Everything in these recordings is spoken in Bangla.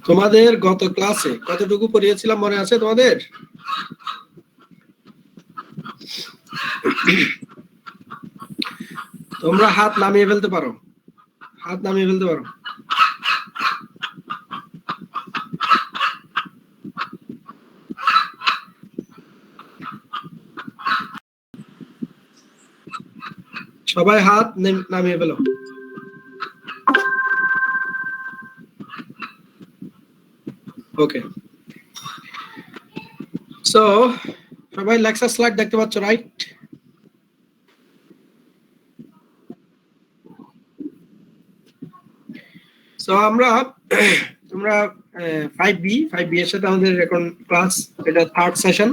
তোমাদের গত ক্লাসে কতটুকু পড়িয়েছিলাম মনে আছে তোমাদের? তোমরা হাত নামিয়ে ফেলতে পারো, হাত নামিয়ে ফেলতে পারো। সবাই হাত নামিয়ে ফেলো। ওকে, সো সবাই লেকচার স্লাইড দেখতে পাচ্ছ, রাইট? সো আমরা তোমরা 5B এর সাথে আমাদের এখন ক্লাস, এটা থার্ড সেশন।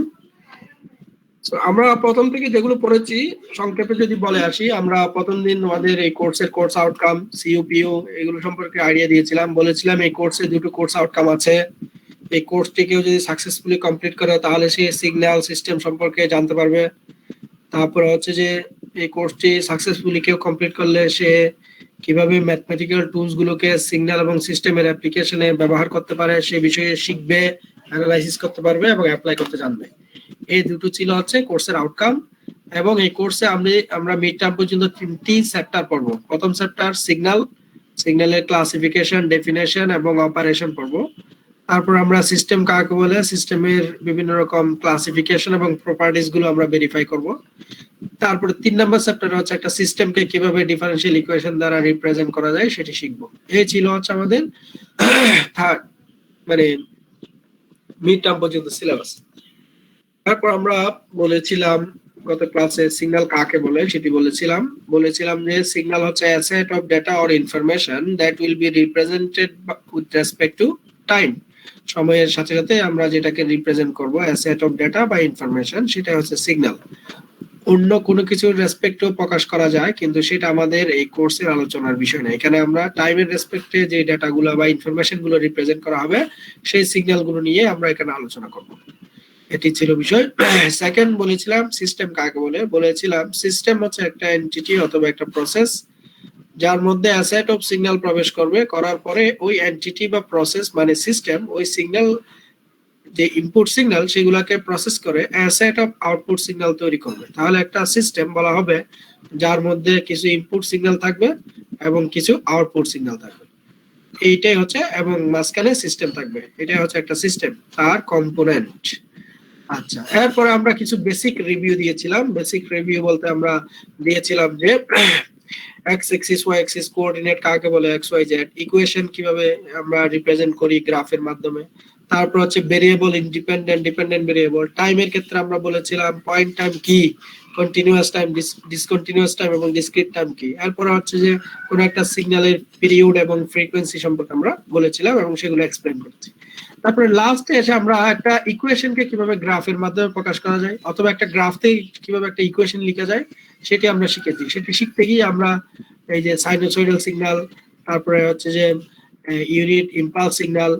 সো আমরা প্রথম থেকে যেগুলো পড়েছি সংক্ষেপে যদি বলে আসি, আমরা প্রথম দিন আমাদের এই কোর্সের কোর্স আউটকাম, সিইউপিইউ এগুলো সম্পর্কে আইডিয়া দিয়েছিলাম। বলেছিলাম এই কোর্সে দুটো কোর্স আউটকাম আছে, এই কোর্সটি কেউ যদি সাকসেসফুলি কমপ্লিট করে তাহলে সে সিগন্যাল সিস্টেম সম্পর্কে জানতে পারবে। তারপরে হচ্ছে যে এই কোর্সটি সাকসেসফুলি কেউ কমপ্লিট করলে সে কিভাবে ম্যাথমেটিক্যাল টুলস গুলোকে সিগন্যাল এবং সিস্টেমের অ্যাপ্লিকেশনে ব্যবহার করতে পারে সে বিষয়ে শিখবে, অ্যানালাইসিস করতে পারবে এবং অ্যাপ্লাই করতে জানবে। এই দুটো ছিল হচ্ছে কোর্সের আউটকাম। এবং এই কোর্সে আমরা মিড টার্ম পর্যন্ত 3টি চ্যাপ্টার পড়বো। প্রথম চ্যাপ্টার সিগন্যালের ক্লাসিফিকেশন, ডেফিনেশন এবং অপারেশন পড়বো। তারপর আমরা সিস্টেম কাকে বলে, সিস্টেমের বিভিন্ন রকম ক্লাসিফিকেশন এবং প্রপার্টিজ গুলো আমরা ভেরিফাই করব। তারপরে 3 নম্বর চ্যাপ্টার হচ্ছে একটা সিস্টেমকে কিভাবে ডিফারেনশিয়াল ইকুয়েশন দ্বারা রিপ্রেজেন্ট করা যায় সেটি শিখবো। এই ছিল হচ্ছে আমাদের মানে মিড টার্ম পর্যন্ত সিলেবাস। তারপর আমরা বলেছিলাম গত ক্লাসে সিগন্যাল কাকে বলে সেটি বলেছিলাম যে সিগন্যাল হচ্ছে a set of data or information that will be represented with respect to time। সময়ের সাথে সাথে আমরা যেটাকে রিপ্রেজেন্ট করব a set of data বা ইনফরমেশন, সেটা হচ্ছে সিগন্যাল। অন্য কোনো কিছুর রেসপেক্টেও প্রকাশ করা যায়, কিন্তু সেটা আমাদের এই কোর্সের আলোচনার বিষয় না। এখানে আমরা টাইমের রেসপেক্টে যে ডাটাগুলো বা ইনফরমেশন গুলো রিপ্রেজেন্ট করা হবে সেই সিগন্যাল গুলো নিয়ে আমরা এখানে আলোচনা করব। এটি ছিল বিষয়। সেকেন্ড বলেছিলাম সিস্টেম কাকে বলেছিলাম সিস্টেম হচ্ছে একটা এন্টিটি অথবা একটা প্রসেস যার মধ্যে a set of সিগন্যাল প্রবেশ করবে, করার পরে ওই এন্টিটি বা প্রসেস মানে সিস্টেম ওই সিগন্যাল যে ইনপুট সিগন্যাল সেগুলোকে প্রসেস করে a set of output signal তৈরি করবে। তাহলে একটা সিস্টেম বলা হবে যার মধ্যে কিছু ইনপুট সিগন্যাল থাকবে এবং কিছু আউটপুট সিগন্যাল থাকবে, এইটাই হচ্ছে, এবং মাঝখানে সিস্টেম থাকবে। এটাই হচ্ছে একটা সিস্টেম, তার কম্পোনেন্ট। আচ্ছা, এরপরে আমরা কিছু বেসিক রিভিউ দিয়েছিলাম। বেসিক রিভিউ বলতে আমরা দিয়েছিলাম যে X axis Y axis coordinate কাকে বলে, এক্স ওয়াই জেড ইকুয়েশন কিভাবে আমরা রিপ্রেজেন্ট করি গ্রাফের মাধ্যমে। তারপর হচ্ছে ভেরিয়েবল, ইন্ডিপেন্ডেন্ট, ডিপেন্ডেন্ট ভেরিয়েবল। টাইমের ক্ষেত্রে আমরা বলেছিলাম পয়েন্ট টাইম কি, কন্টিনিউয়াস টাইম, ডিসকন্টিনিউয়াস টাইম এবং ডিসক্রিট টাইম কি। এরপর হচ্ছে যে কোন একটা সিগন্যালের পিরিয়ড এবং ফ্রিকোয়েন্সি সম্পর্কে আমরা বলেছিলাম এবং সেগুলো এক্সপ্লেন করছি। তারপরে লাস্টে এসে আমরা একটা ইকুয়েশনকে কিভাবে গ্রাফের মাধ্যমে প্রকাশ করা যায় অথবা একটা গ্রাফতে কিভাবে একটা ইকুয়েশন লিখা যায় সেটি আমরা শিখেছি। সেটি শিখতে গিয়ে আমরা এই যে সাইনোসয়েডাল সিগন্যাল, তারপরে হচ্ছে যে unit impulse signal,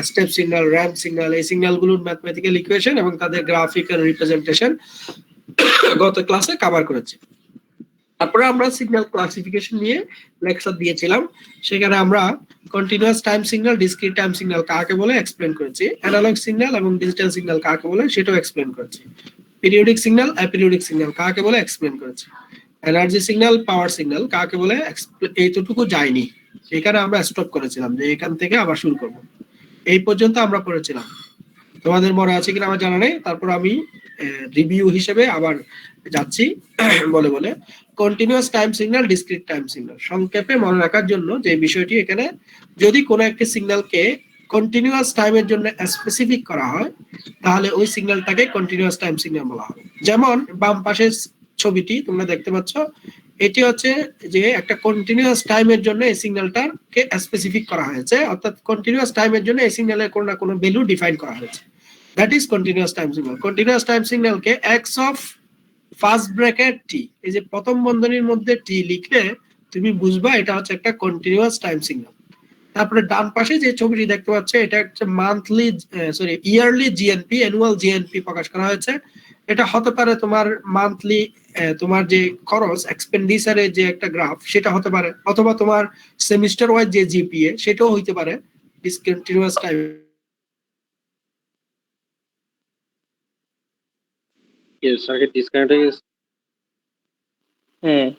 step signal, ramp signal, এই সিগন্যালগুলোর ম্যাথমেটিক্যাল ইকুয়েশন এবং তাদের গ্রাফিক্যাল রিপ্রেজেন্টেশন গত ক্লাসে কভার করেছি। তারপরে আমরা সিগন্যাল ক্লাসিফিকেশন নিয়ে লেকচার দিয়েছিলাম। সেখানে আমরা continuous time signal, discrete time signal কাকে বলে এক্সপ্লেন করেছি, অ্যানালগ সিগন্যাল এবং ডিজিটাল সিগন্যাল কাকে বলে সেটাও এক্সপ্লেন করেছি, পিরিয়ডিক সিগন্যাল, অ্যাপিরিয়ডিক সিগন্যাল কাকে বলে এক্সপ্লেন করেছি, এনার্জি সিগন্যাল, পাওয়ার সিগন্যাল কাকে বলে এইটুকু যায়নি। এখানে আমরা স্টপ করেছিলাম যে এখান থেকে আবার শুরু করব। এই পর্যন্ত আমরা পড়েছিলাম। তোমাদের মনে আছে কিনা আমার জানা নেই। তারপর আমি রিভিউ হিসেবে আবার যাচ্ছি বলে বলে। Continuous time signal, discrete time signal সংক্ষেপে মনে রাখার জন্য যে বিষয়টি, এখানে যদি কোনো একটি সিগন্যালকে কন্টিনিউয়াস টাইমের জন্য স্পেসিফিক করা হয় তাহলে ওই সিগন্যালটাকে কন্টিনিউয়াস টাইম সিগন্যাল বলা হবে। যেমন বাম পাশের ছবিটি তোমরা দেখতে পাচ্ছ, এটি হচ্ছে যে একটা কন্টিনিউয়াস টাইমের জন্য এই সিগন্যালটাকে স্পেসিফিক করা হয়েছে, অর্থাৎ কন্টিনিউয়াস টাইমের জন্য এই সিগন্যালের কোনো না কোনো ভ্যালু ডিফাইন করা হয়েছে। That is continuous time signal. Continuous time সিগন্যালকে X of first bracket T, এই যে প্রথম বন্ধনীর মধ্যে টি লিখলে তুমি বুঝবা এটা হচ্ছে একটা কন্টিনিউয়াস টাইম সিগন্যাল। তারপরে ডান পাশে যে ছবিটি দেখতে পাচ্ছ এটা হচ্ছে monthly yearly GNP, annual GNP প্রকাশ করা হয়েছে। এটা হতে পারে তোমার মান্থলি তোমার যে খরচ এক্সপেন্ডিচারের যে একটা গ্রাফ সেটা হতে পারে, অথবা তোমার সেমিস্টার ওয়াইজ যে জিপিএ সেটাও হইতে পারে ডিসকন্টিনিউয়াস টাইম। সার্কিট ডিসকানেক্ট হয়ে গেছে। হ্যাঁ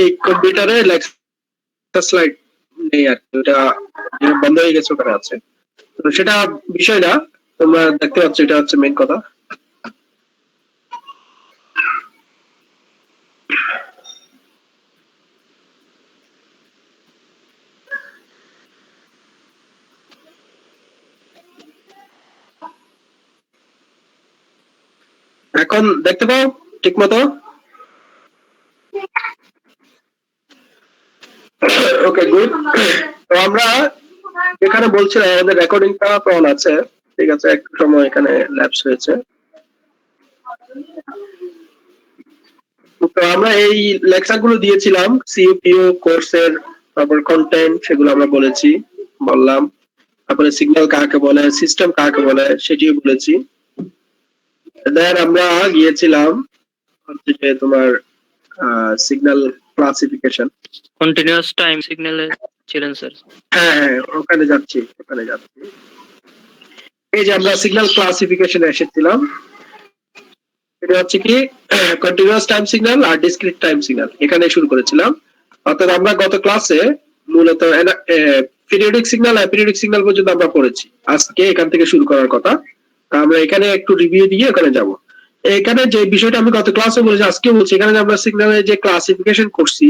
এই কম্পিউটারে লেকচার স্লাইড নেই আর কি, ওটা বন্ধ হয়ে গেছে, ওখানে আছে। তো সেটা বিষয় না, তোমরা দেখতে পাচ্ছ এটা হচ্ছে মেইন কথা। এখন দেখতে পাও ঠিক মতো? Okay good. তো আমরা এখানে বলছিলাম আমাদের রেকর্ডিংটা অন আছে, ঠিক আছে, একটু সময় এখানে ল্যাপস হয়েছে। তো আমরা এই লেকচার গুলো দিয়েছিলাম সিইপিও কোর্সের, তারপর কন্টেন্ট সেগুলো আমরা বললাম, তারপরে সিগন্যাল কাকে বলে, সিস্টেম কাকে বলে সেটিও বলেছি। দেন আমরা গিয়েছিলাম হচ্ছে যে তোমার সিগন্যাল ক্লাসিফিকেশন, কন্টিনিউয়াস টাইম সিগন্যালে ছিলেন স্যার। হ্যাঁ ওখানে যাচ্ছি। এই যে আমরা সিগন্যাল ক্লাসিফিকেশনে এসেছিলাম, এটা হচ্ছে কি কন্টিনিউয়াস টাইম সিগন্যাল আর ডিসক্রিট টাইম সিগন্যাল, এখানে শুরু করেছিলাম। অর্থাৎ আমরা গত ক্লাসে মূলত পিরিয়ডিক সিগন্যাল, অ্যাপিরিয়ডিক সিগন্যাল পর্যন্ত আমরা পড়েছি। আজকে এখান থেকে শুরু করার কথা, আমরা এখানে একটু রিভিউ দিয়ে ওখানে যাব। এখানে যে বিষয়টা আমি গত ক্লাসে বলেছি আজকে বলছি, এখানে আমরা সিগন্যালের যে ক্লাসিফিকেশন করছি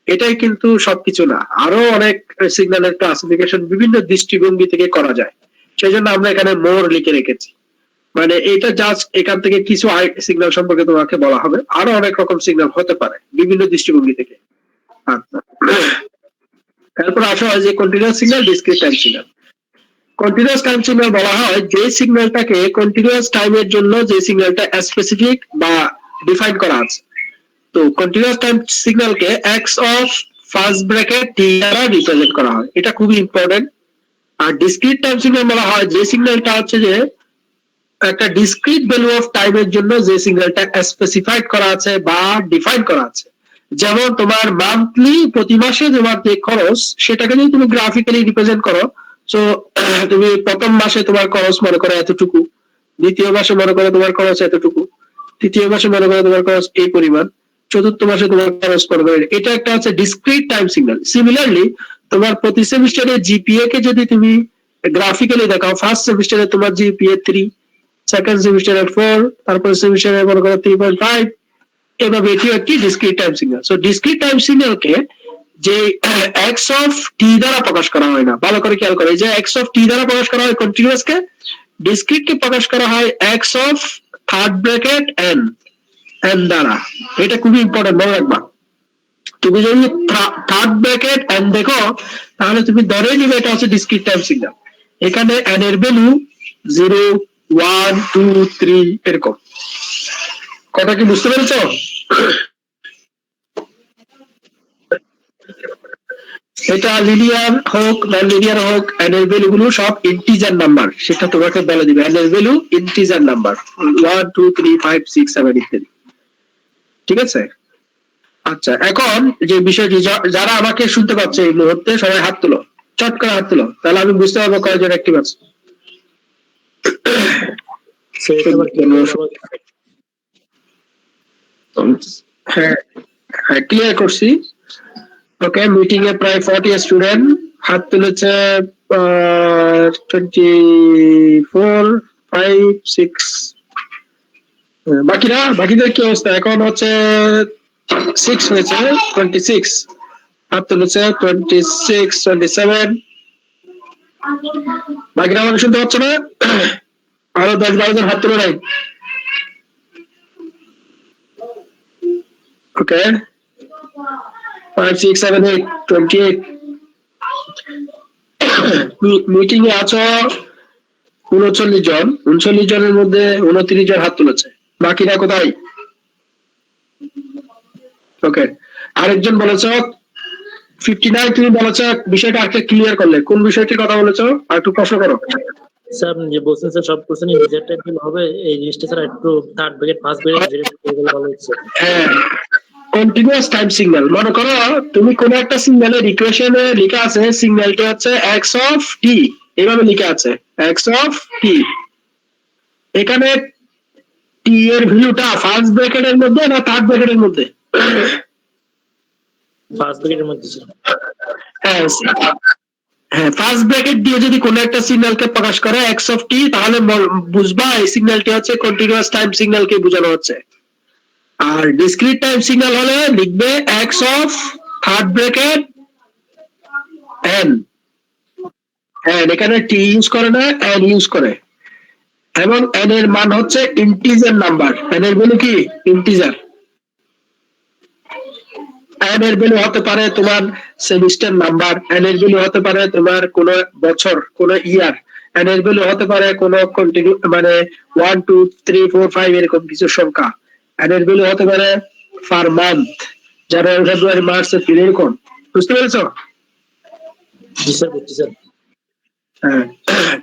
এটাই কিন্তু সবকিছু না, আরো অনেক সিগন্যালের ক্লাসিফিকেশন বিভিন্ন দৃষ্টিভঙ্গি থেকে করা যায়। সেই জন্য আমরা এখানে মোর লিখে রেখেছি, মানে এটা জাস্ট এখান থেকে কিছু সিগন্যাল সম্পর্কে তোমাকে বলা হবে, আরো অনেক রকম সিগন্যাল হতে পারে বিভিন্ন দৃষ্টিভঙ্গি থেকে। আচ্ছা, তারপর আসা হয় যে continuous signal, discrete time signal. Continuous time signal বলা হয় যে সিগন্যালটাকে কন্টিনিউয়াস টাইমের জন্য যে সিগন্যালটা স্পেসিফিক বা ডিফাইন করা আছে। তো কন্টিনিউয়াস টাইম সিগন্যালকে X of first bracket T দ্বারা রিপ্রেজেন্ট করা হয়, এটা খুবই ইম্পর্টেন্ট। আর ডিসক্রিট টাইম সিগন্যাল বলা হয় যে সিগন্যালটা হচ্ছে যে একটা ডিসক্রিট ভ্যালু অফ টাইমের জন্য যে সিগন্যালটা স্পেসিফাইড করা আছে বা ডিফাইন করা আছে। যেমন তোমার মান্থলি, প্রতি মাসে তোমার যে খরচ সেটাকে যদি তুমি গ্রাফিক্যালি রিপ্রেজেন্ট করো, তো তুমি প্রথম মাসে তোমার খরচ মনে করো এতটুকু, দ্বিতীয় মাসে মনে করো তোমার খরচ এতটুকু, তৃতীয় মাসে মনে করো তোমার খরচ এই পরিমাণ, চতুর্থ মাসে তোমার খরচ মনে করো। এটা একটা হচ্ছে ডিসক্রিট টাইম সিগন্যাল। সিমিলারলি তোমার প্রতি সেমিস্টারে জিপিএ কে যদি তুমি গ্রাফিক্যালি দেখাও, ফার্স্ট সেমিস্টারে তোমার জিপিএ 3, সেকেন্ড সেমিস্টারে 4, তারপর সেমিস্টারে মনে করো 3.5, এভাবে এটিও একটি discrete time signal. So discrete time সিগন্যালকে যে এক্স অফ টি দ্বারা প্রকাশ করা হয় না, ভালো করে খেয়াল করে, যে এক্স অফ টি দ্বারা প্রকাশ করা হয় কন্টিনিউয়াস কে, ডিসক্রিট কে প্রকাশ করা হয় x of third bracket N দ্বারা। এটা খুবই ইম্পর্টেন্ট, মনে রাখবা। তুমি যদি থার্ড ব্র্যাকেট এন দেখো তাহলে তুমি ধরে নিবে এটা হচ্ছে ডিসক্রিট টাইম সিগন্যাল। এখানে এন এর ভ্যালু 0, 1, 2, 3 এরকম। কথা কি বুঝতে পেরেছো? এটা লিনিয়ার হোক নন লিনিয়ার হোক, এন এর ভ্যালু গুলো সব ইন্টিজার নাম্বার, সেটা তোমাকে বলে দিবে। এন এর ভ্যালু ইন্টিজার নাম্বার 1, 2, 3, 5, 6, 7 ইত্যাদি, ঠিক আছে? আচ্ছা, এখন যে বিষয়টি, যারা আমাকে শুনতে পাচ্ছে এই মুহূর্তে সবাই হাত তুলো, চট করে হাত তুলো, তাহলে আমি বুঝতে পারবো কয়জন অ্যাক্টিভ আছে। হ্যাঁ ক্লিয়ার করছি। ওকে, মিটিং এ প্রায় 40 স্টুডেন্ট হাত তুলেছে, 24, 5, 6। বাকিদের কি অবস্থা? এখন হচ্ছে 6 হয়েছে, 26 হাত তুলেছে, 26, 27। বাকিরা আমাকে শুনতে পাচ্ছে না? আরো 10-12 জন হাত তুলে নাই। ওকে 5 6 7 8 28 মিটিং এ আছো 39 জন, 39 জনের মধ্যে 29 জন হাত তুলেছে, বাকিরা কোথায়? ওকে আরেকজন বলেছ 59, তুমি বলেছ বিষয়টা আরেকটু ক্লিয়ার করলে, কোন বিষয়টির কথা বলেছো আর একটু প্রশ্ন করো। স্যার আপনি যে বলছেন স্যার সব কোশ্চেনই নিজের টাইপ হবে, এই জিনিসটা স্যার একটু থার্ড ব্র্যাকেট ফার্স্ট ব্র্যাকেট যেটা ভালো হচ্ছে। হ্যাঁ কন্টিনিউয়াস টাইম সিগন্যাল, মনে করো তুমি কোন একটা সিগন্যালের ইকুয়েশনে লেখা আছে সিগন্যালটি হচ্ছে x অফ t, এইভাবে লেখা আছে x অফ t, এখানে t এর ভ্যালুটা ফার্স্ট ব্র্যাকেটের মধ্যে না থার্ড ব্র্যাকেটের মধ্যে? ফার্স্ট ব্র্যাকেটের মধ্যে স্যার। হ্যাঁ ফার্স্ট ব্র্যাকেট দিয়ে যদি কোনো একটা সিগন্যালকে প্রকাশ করে x অফ t, তাহলে বুঝবা এই সিগন্যালটি হচ্ছে কন্টিনিউয়াস টাইম সিগন্যালকে বোঝানো হচ্ছে। আর ডিসক্রিট টাইম সিগন্যাল হলে লিখবে x of third bracket n, এখানে t ইউজ করে না n ইউজ করে, এবং n এর মান হচ্ছে ইন্টিজার নাম্বার, n এর ভ্যালু কি ইন্টিজার। n এর ভ্যালু হতে পারে তোমার সেমিস্টার নাম্বার, n এর ভ্যালু হতে পারে তোমার কোন বছর কোন ইয়ার, n এর ভ্যালু হতে পারে কোন কন্টিনিউ মানে 1 2 3 4 5 এরকম কিছু সংখ্যা, n এর ভ্যালু হতে পারে পার মান্থ, জানুয়ারি ফেব্রুয়ারি মার্চ এপ্রিল এরকম। বুঝতে পেরেছো? জি স্যার বুঝছি স্যার। হ্যাঁ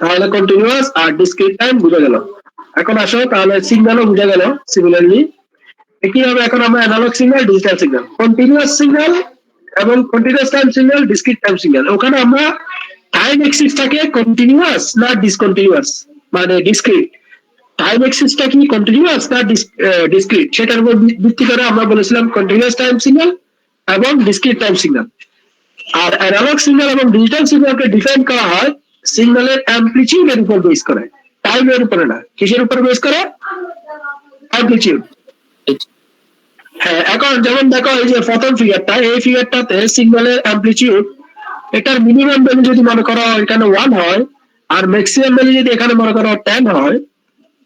তাহলে কন্টিনিউয়াস আর ডিসক্রিট টাইম বুঝা গেল। এখন আসো তাহলে সিগন্যালও বুঝা গেল সিমিলারলি। একইভাবে এখন আমরা analog signal, digital signal, continuous signal এবং continuous time signal, discrete time signal, ওখানে আমরা টাইম এক্সিসটাকে কন্টিনিউয়াস না ডিসকন্টিনিউয়াস মানে ডিসক্রিট, টাইম এক্সিসটা কি কন্টিনিউয়াস না ডিসক্রিট, সেটার উপর ভিত্তি করে আমরা বলেছিলাম কন্টিনিউয়াস টাইম সিগন্যাল এবং ডিসক্রিট টাইম সিগন্যাল। আর অ্যানালগ সিগন্যাল এবং ডিজিটাল সিগন্যালকে ডিফাইন করা হয় সিগন্যালের অ্যামপ্লিটিউডের উপর বেস করে, টাইমের উপরে না। কিসের উপর বেস করে? অ্যামপ্লিটিউড। হ্যাঁ এখন যেমন দেখো এই যে প্রথম ফিগারটা, এই ফিগারটাতে সিগন্যালের অ্যামপ্লিটিউড, এটার মিনিমাম ভ্যালু যদি মনে করো এখানে 1 হয় আর ম্যাক্সিমাম ভ্যালু যদি এখানে মনে করো 10 হয়,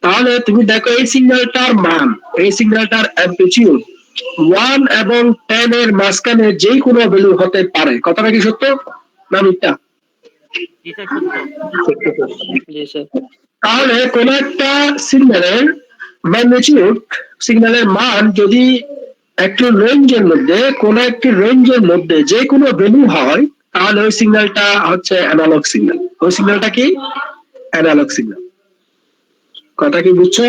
তাহলে তুমি দেখো এই সিগন্যালটার মান, এই সিগন্যালটার অ্যামপ্লিটিউড 1 এবং 10 এর মাঝখানে যে কোনো ভ্যালু হতে পারে। কথাটা কি সত্য না মিথ্যা? জি স্যার। তাহলে কোন একটা সিগন্যালের ম্যাগনিটিউড, সিগন্যালের মান যদি একটু রেঞ্জের মধ্যে, কোন একটি রেঞ্জের মধ্যে যে কোনো ভ্যালু হয়, তাহলে ওই সিগন্যালটা হচ্ছে অ্যানালগ সিগন্যাল। ওই সিগন্যালটা কি? Analogue signal. কথা কি বুঝছো?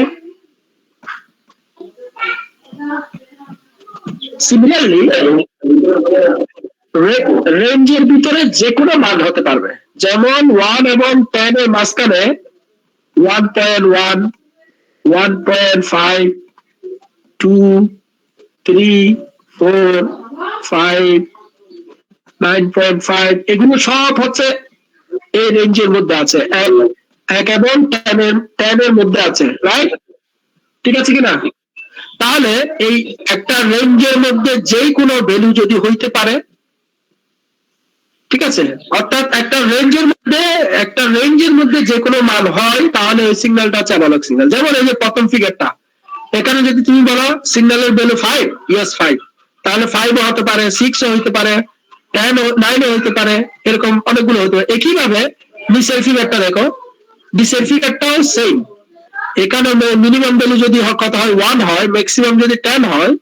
সিমিলারলি রেঞ্জের ভিতরে যে কোনো মান হতে পারবে, যেমন 1 এবং 10 এর মাঝখানে 1.1 1.5 2 3 4 5 9.5 এগুলো সব হচ্ছে এই রেঞ্জের মধ্যে আছে, 1 এবং 10 এর মধ্যে আছে, রাইট? ঠিক আছে কিনা? তাহলে এই একটা রেঞ্জের মধ্যে যে কোনো ভ্যালু যদি হইতে পারে, ঠিক আছে, অর্থাৎ একটা রেঞ্জের মধ্যে যে কোনো মান হয়, তাহলে ওই সিগন্যালটা হচ্ছে অ্যানালগ সিগন্যাল। যেমন এই যে প্রথম ফিগারটা, এখানে যদি তুমি বলো সিগন্যালের ভ্যালু 5, ইয়েস 5, তাহলে 5 ও হতে পারে, 6 ও হতে পারে, 10 ও 9 ও হতে পারে, এরকম অনেকগুলো হতে পারে। একইভাবে নিচের ফিগারটা দেখো, নিচের ফিগারটাও সেম, এখানে মিনিমাম ভ্যালু যদি কথা হয় 1 হয়, ম্যাক্সিমাম যদি 10 হয়,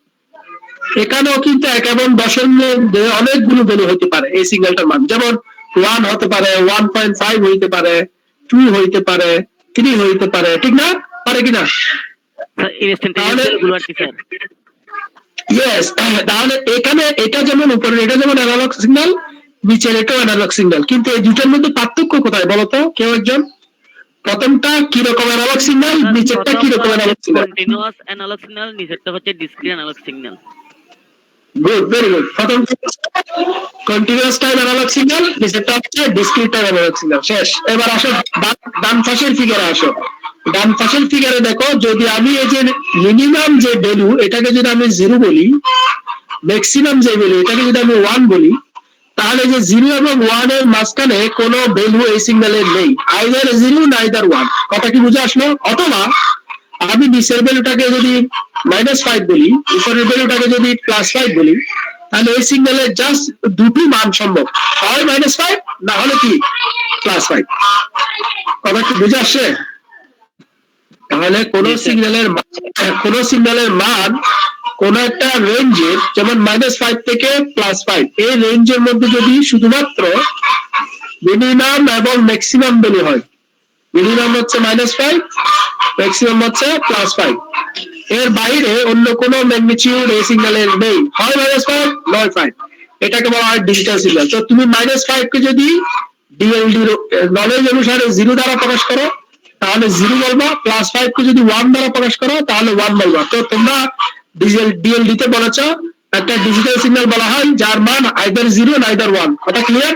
এখানেও কিন্তু 1 এবং 10 এর মধ্যে অনেকগুলো ভ্যালু হতে পারে এই সিগন্যালটার মান। যেমন 1 হতে পারে, 1.5 হইতে পারে, 2 হইতে পারে, 3 হইতে পারে, ঠিক না? পারে কিনা? ইয়েস। তাহলে এখানে এটা যেমন উপরে, এটা যেমন অ্যানালগ সিগন্যাল, নিচের এটাও অ্যানালগ সিগন্যাল, কিন্তু এই দুটোর মধ্যে পার্থক্য কোথায় বলতো কেউ একজন? প্রথমটা কি রকম অ্যানালগ সিগন্যাল, নিচেরটা কি রকম analogue signal? Continuous analogue signal, নিচেরটা হচ্ছে discrete analogue signal. Good, very good. প্রথম কন্টিনিউয়াস টাইম অ্যানালগ সিগন্যাল, নিচেরটা হচ্ছে ডিসক্রিট টাইম অ্যানালগ সিগন্যাল। শেষ। এবার আসো ডান পাশের ফিগারে আসো। ডান পাশের ফিগারে দেখো, যদি আমি এই যে মিনিমাম যে ভ্যালু এটাকে যদি আমি 0 বলি, ম্যাক্সিমাম যে ভ্যালু এটাকে যদি আমি 1 বলি, তাহলে যে 0 এবং 1 এর মাঝখানে কোনো ভ্যালু এই সিগন্যালের নেই, আইদার 0 নাইদার 1। কথা কি বুঝে আসলো? অথবা আমি নিচের ভ্যালুটাকে যদি -5 বলি, উপরের ভ্যালুটাকে যদি +5 বলি, তাহলে এই সিগন্যালের জাস্ট দুটো মান সম্ভব, হয় -5 না হলে কি +5। কথা কি বুঝে আসছে? তাহলে কোন সিগন্যালের মান কোন একটা রেঞ্জে, যেমন -5 থেকে +5, এই রেঞ্জের মধ্যে যদি শুধুমাত্র মিনিমাম এবং ম্যাক্সিমাম ভ্যালু হয়, মিনিমাম হচ্ছে -5, ম্যাক্সিমাম হচ্ছে +5, এর বাইরে অন্য কোনো ম্যাগনিটিউড এই সিগন্যালের নেই, হয় -5 নয় 5, এটাকে বলা হয় ডিজিটাল সিগন্যাল। তো তুমি -5 কে যদি ডিএলডি নলেজ অনুসারে 0 দ্বারা প্রকাশ করো তাহলে 0 বলবা, +5 কে যদি 1 দ্বারা প্রকাশ করো তাহলে 1 বলবা। তো তোমরা ডিএলডি তে বলেছ একটা ডিজিটাল সিগন্যাল বলা হয় যার মান আইদার 0 নাইদার 1। কথা ক্লিয়ার?